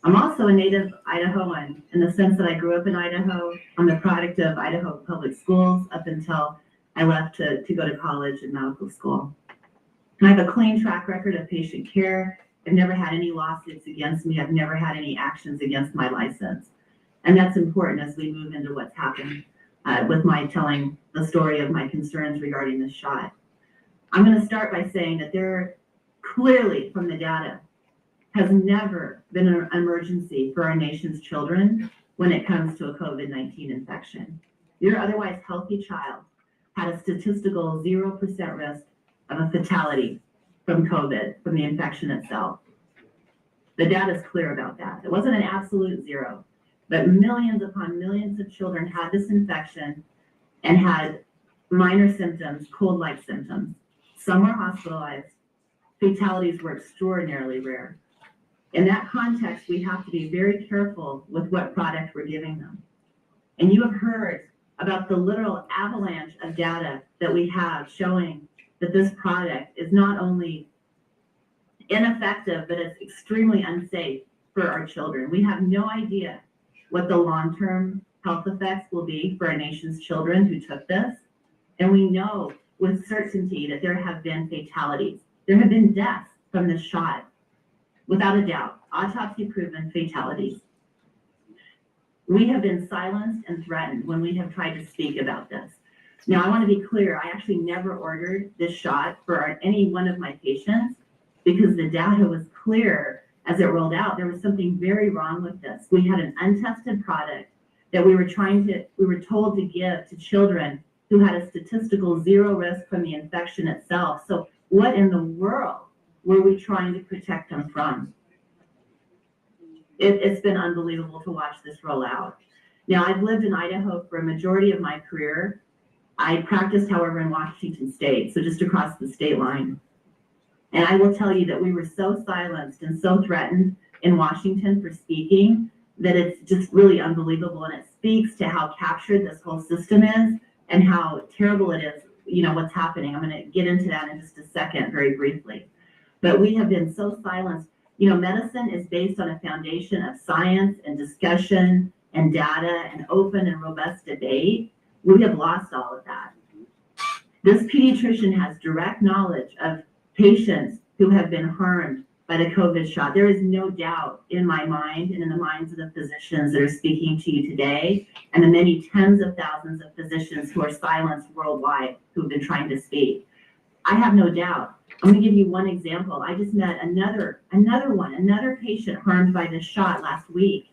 S9: I'm also a native Idahoan in the sense that I grew up in Idaho. I'm the product of Idaho public schools up until I left to go to college and medical school. I have a clean track record of patient care. I've never had any lawsuits against me. I've never had any actions against my license. And that's important as we move into what's happened with my telling the story of my concerns regarding this shot. I'm going to start by saying that there clearly from the data has never been an emergency for our nation's children when it comes to a COVID-19 infection. Your otherwise healthy child had a statistical 0% risk of a fatality from COVID, from the infection itself. The data is clear about that. It wasn't an absolute zero, but millions upon millions of children had this infection and had minor symptoms, cold-like symptoms. Some were hospitalized. Fatalities were extraordinarily rare. In that context, we have to be very careful with what product we're giving them. And you have heard about the literal avalanche of data that we have showing that this product is not only ineffective, but it's extremely unsafe for our children. We have no idea what the long-term health effects will be for our nation's children who took this. And we know with certainty that there have been fatalities. There have been deaths from this shot. Without a doubt, autopsy-proven fatalities. We have been silenced and threatened when we have tried to speak about this. Now, I want to be clear, I actually never ordered this shot for any one of my patients because the data was clear as it rolled out. There was something very wrong with this. We had an untested product that we were told to give to children who had a statistical 0 risk from the infection itself. So what in the world were we trying to protect them from? It's been unbelievable to watch this roll out. Now, I've lived in Idaho for a majority of my career. I practiced, however, in Washington State, so just across the state line. And I will tell you that we were so silenced and so threatened in Washington for speaking that it's just really unbelievable. And it speaks to how captured this whole system is and how terrible it is, what's happening. I'm going to get into that in just a second, very briefly. But we have been so silenced. Medicine is based on a foundation of science and discussion and data and open and robust debate. We have lost all of that. This pediatrician has direct knowledge of patients who have been harmed by the COVID shot. There is no doubt in my mind and in the minds of the physicians that are speaking to you today, and the many tens of thousands of physicians who are silenced worldwide who have been trying to speak. I have no doubt. I'm going to give you one example. I just met another patient harmed by this shot last week.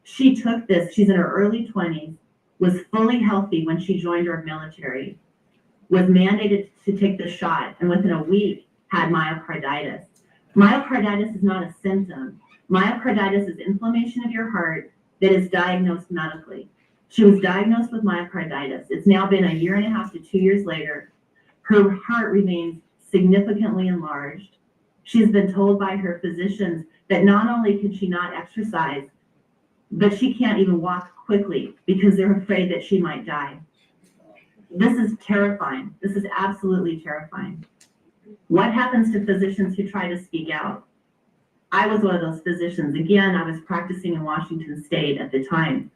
S9: She took this, she's in her early 20s, was fully healthy when she joined our military, was mandated to take the shot, and within a week had myocarditis. Myocarditis is not a symptom. Myocarditis is inflammation of your heart that is diagnosed medically. She was diagnosed with myocarditis. It's now been 1.5 to 2 years later. Her heart remains significantly enlarged. She's been told by her physicians that not only can she not exercise, but she can't even walk quickly because they're afraid that she might die. This is terrifying. This is absolutely terrifying. What happens to physicians who try to speak out? I was one of those physicians. Again, I was practicing in Washington State at the time.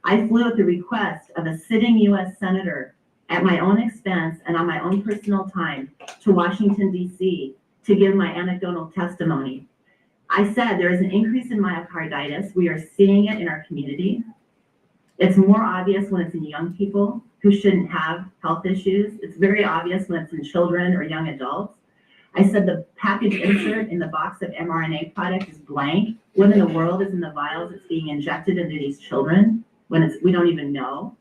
S9: I flew at the request of a sitting U.S. Senator at my own expense and on my own personal time to Washington, D.C. to give my anecdotal testimony. I said there is an increase in myocarditis. We are seeing it in our community.
S10: It's more obvious when it's in young people who shouldn't have health issues. It's very obvious when it's in children or young adults. I said the package insert in the box of mRNA product is blank. What in the world is in the vials that's being injected into these children when we don't even know?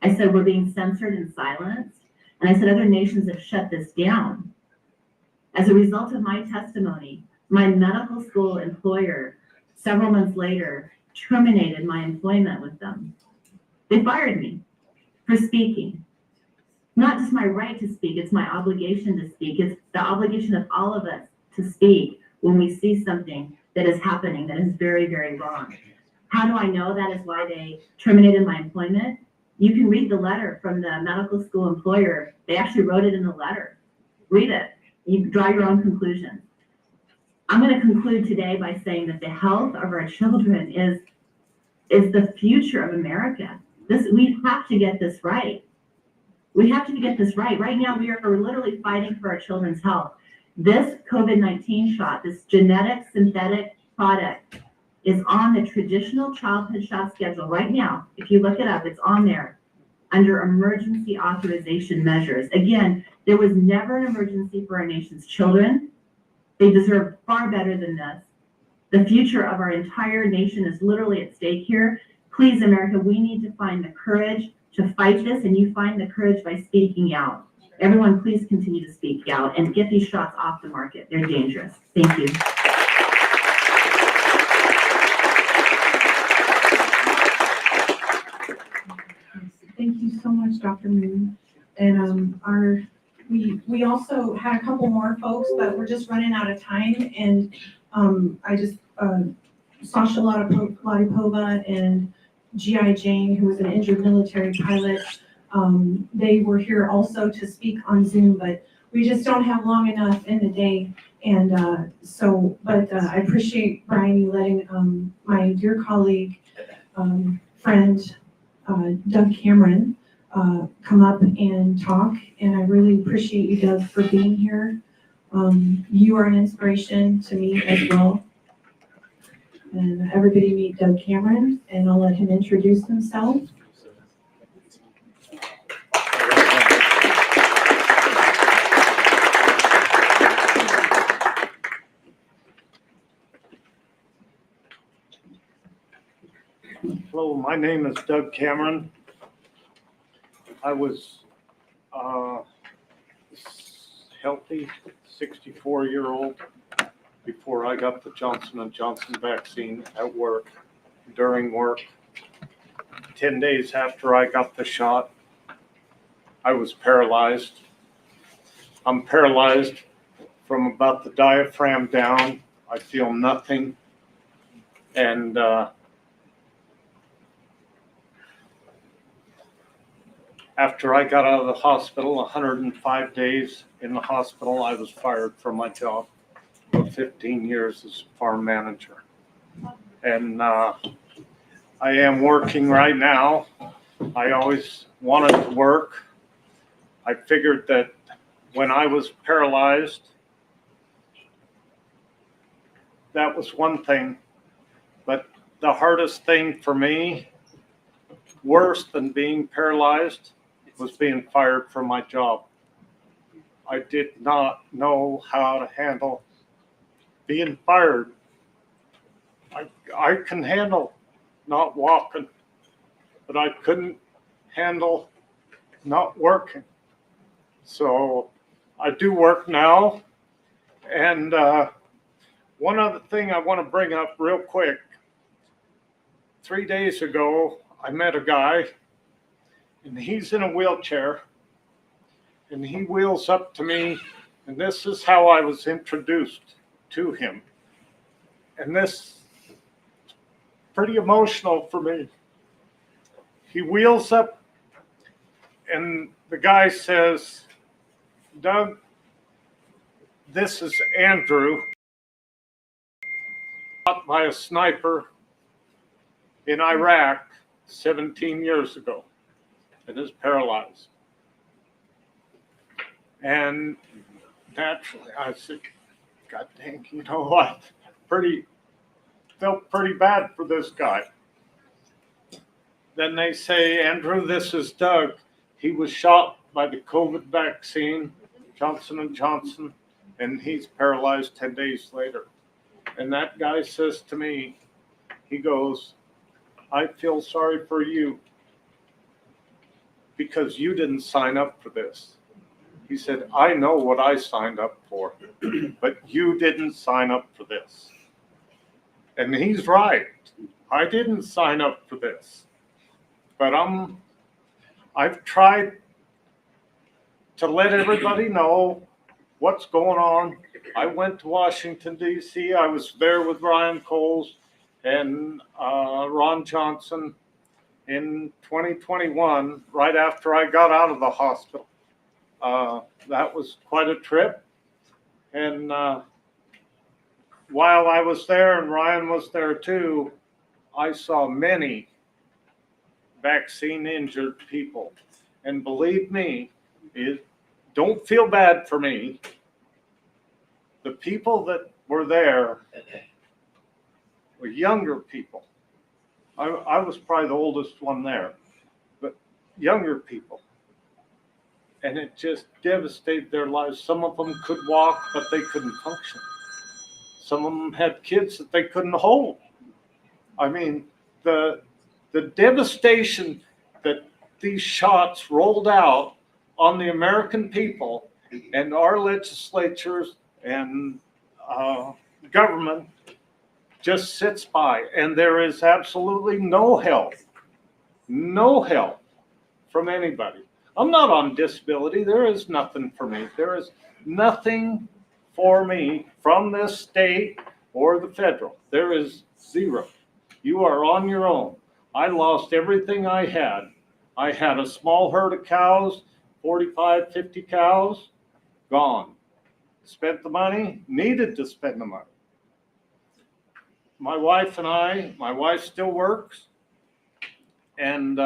S10: I said we're being censored and silenced. And I said other nations have shut this down. As a result of my testimony, my medical school employer, several months later, terminated my employment with them. They fired me for speaking. Not just my right to speak, it's my obligation to speak. It's the obligation of all of us to speak when we see something that is happening that is very, very wrong. How do I know that is why they terminated my employment? You can read the letter from the medical school employer. They actually wrote it in the letter. Read it. You draw your own conclusions. I'm going to conclude today by saying that the health of our children is the future of America. We have to get this right. We have to get this right. Right now, we're literally fighting for our children's health. This COVID-19 shot, this genetic synthetic product, is on the traditional childhood shot schedule right now. If you look it up, it's on there under emergency authorization measures. Again, there was never an emergency for our nation's children. They deserve far better than this. The future of our entire nation is literally at stake here. Please, America, we need to find the courage to fight this, and you find the courage by speaking out. Everyone, please continue to speak out and get these shots off the market. They're dangerous. Thank you.
S6: Thank you so much, Dr. Moon. And we also had a couple more folks, but we're just running out of time. And Sasha Latipova and G.I. Jane, who was an injured military pilot, they were here also to speak on Zoom, but we just don't have long enough in the day. And I appreciate, Brian, you letting my dear colleague, friend, Doug Cameron, come up and talk. And I really appreciate you, Doug, for being here. You are an inspiration to me as well. And everybody meet Doug Cameron, and I'll let him introduce himself.
S5: Hello, my name is Doug Cameron. I was healthy, 64-year-old, before I got the Johnson & Johnson vaccine at work, during work. 10 days after I got the shot, I was paralyzed. I'm paralyzed from about the diaphragm down. I feel nothing. And after I got out of the hospital, 105 days in the hospital, I was fired from my job for 15 years as farm manager. And I am working right now. I always wanted to work. I figured that when I was paralyzed, that was one thing. But the hardest thing for me, worse than being paralyzed, was being fired from my job. I did not know how to handle being fired. I can handle not walking, but I couldn't handle not working. So I do work now. And one other thing I want to bring up real quick. 3 days ago, I met a guy, and he's in a wheelchair, and he wheels up to me, and this is how I was introduced to him. And this is pretty emotional for me. He wheels up, and the guy says, "Doug, this is Andrew, shot by a sniper in Iraq 17 years ago, and is paralyzed." And naturally, I said, God dang, you know what? Felt pretty bad for this guy. then they say, Andrew, this is Doug. He was shot by the COVID vaccine, Johnson & Johnson, and he's paralyzed 10 days later. And that guy says to me, he goes, I feel sorry for you because you didn't sign up for this. He said, I know what I signed up for, but you didn't sign up for this. And he's right. I didn't sign up for this. But I've tried to let everybody know what's going on. I went to Washington, D.C. I was there with Ryan Coles and Ron Johnson in 2021, right after I got out of the hospital. That was quite a trip. And while I was there and Ryan was there too, I saw many vaccine injured people. And believe me, don't feel bad for me. The people that were there were younger people. I was probably the oldest one there, but younger people. And it just devastated their lives. Some of them could walk, but they couldn't function. Some of them had kids that they couldn't hold. I mean, the devastation that these shots rolled out on the American people and our legislatures and government just sits by, and there is absolutely no help from anybody. I'm not on disability. There is nothing for me. There is nothing for me from this state or the federal. There is zero. You are on your own. I lost everything I had. I had a small herd of cows, 45, 50 cows, gone. Spent the money, needed to spend the money. My wife and my wife still works, and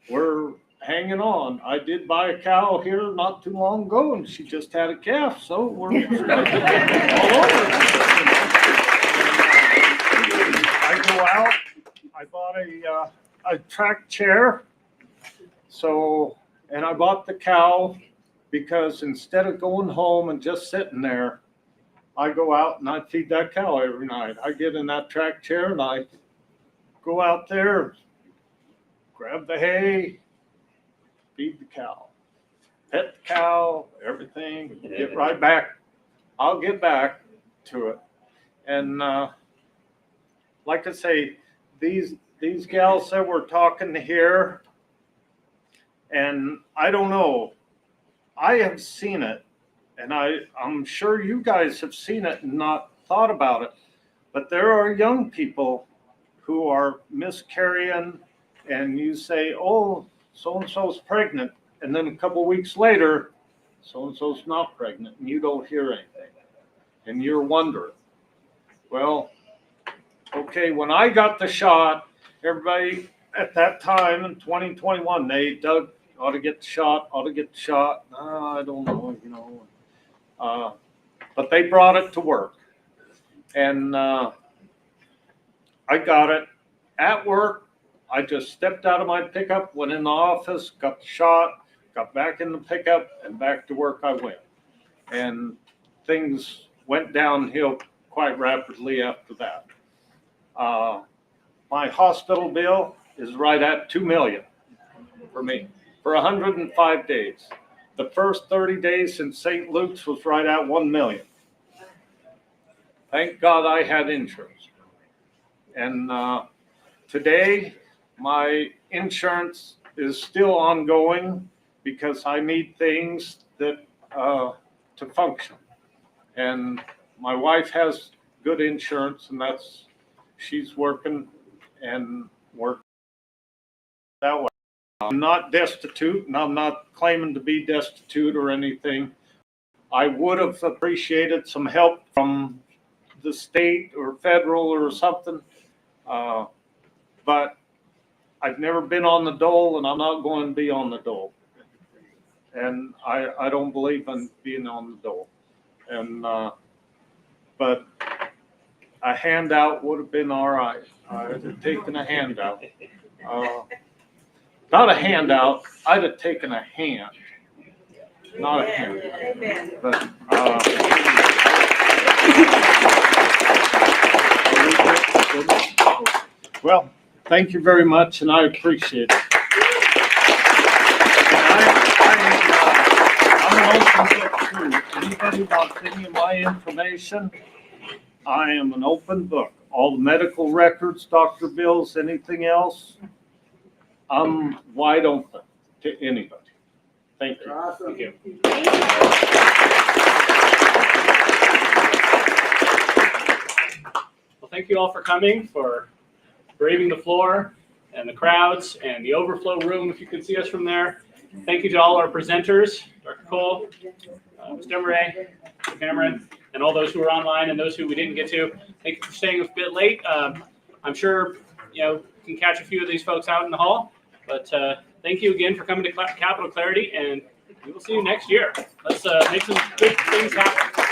S5: we're hanging on. I did buy a cow here not too long ago, and she just had a calf, so we're all over. I go out, I bought a track chair, and I bought the cow because instead of going home and just sitting there, I go out and I feed that cow every night. I get in that track chair and I go out there, grab the hay, feed the cow, pet the cow, everything, get right back. I'll get back to it. And like I say, these gals that we're talking to here, and I don't know, I have seen it, and I'm sure you guys have seen it and not thought about it, but there are young people who are miscarrying, and you say, oh, so-and-so's pregnant, and then a couple weeks later, so-and-so's not pregnant, and you don't hear anything, and you're wondering. Well, okay, when I got the shot, everybody at that time in 2021, Doug ought to get the shot. I don't know, but they brought it to work, and I got it at work. I just stepped out of my pickup, went in the office, got the shot, got back in the pickup, and back to work I went. And things went downhill quite rapidly after that. My hospital bill is right at $2 million for me for 105 days. The first 30 days in St. Luke's was right at $1 million. Thank God I had insurance. And today, my insurance is still ongoing because I need things that to function. And my wife has good insurance, and she's working and working that way. I'm not destitute, and I'm not claiming to be destitute or anything. I would have appreciated some help from the state or federal or something, but I've never been on the dole, and I'm not going to be on the dole. And I don't believe in being on the dole. And but a handout would have been all right. I would have taken a handout. Not a handout, I'd have taken a hand, not a hand. But, well, thank you very much, and I appreciate it. I'm an open book too. Anybody wants any of my information? I am an open book. All the medical records, doctor bills, anything else, I'm wide open to anybody. Thank you.
S1: Thank you. Well, thank you all for coming, for braving the floor and the crowds and the overflow room, if you can see us from there. Thank you to all our presenters, Dr. Cole, Ms. Demaray, Cameron, and all those who are online and those who we didn't get to. Thank you for staying a bit late. I'm sure you can catch a few of these folks out in the hall, but thank you again for coming to Capital Clarity, and we will see you next year. Let's make some good things happen.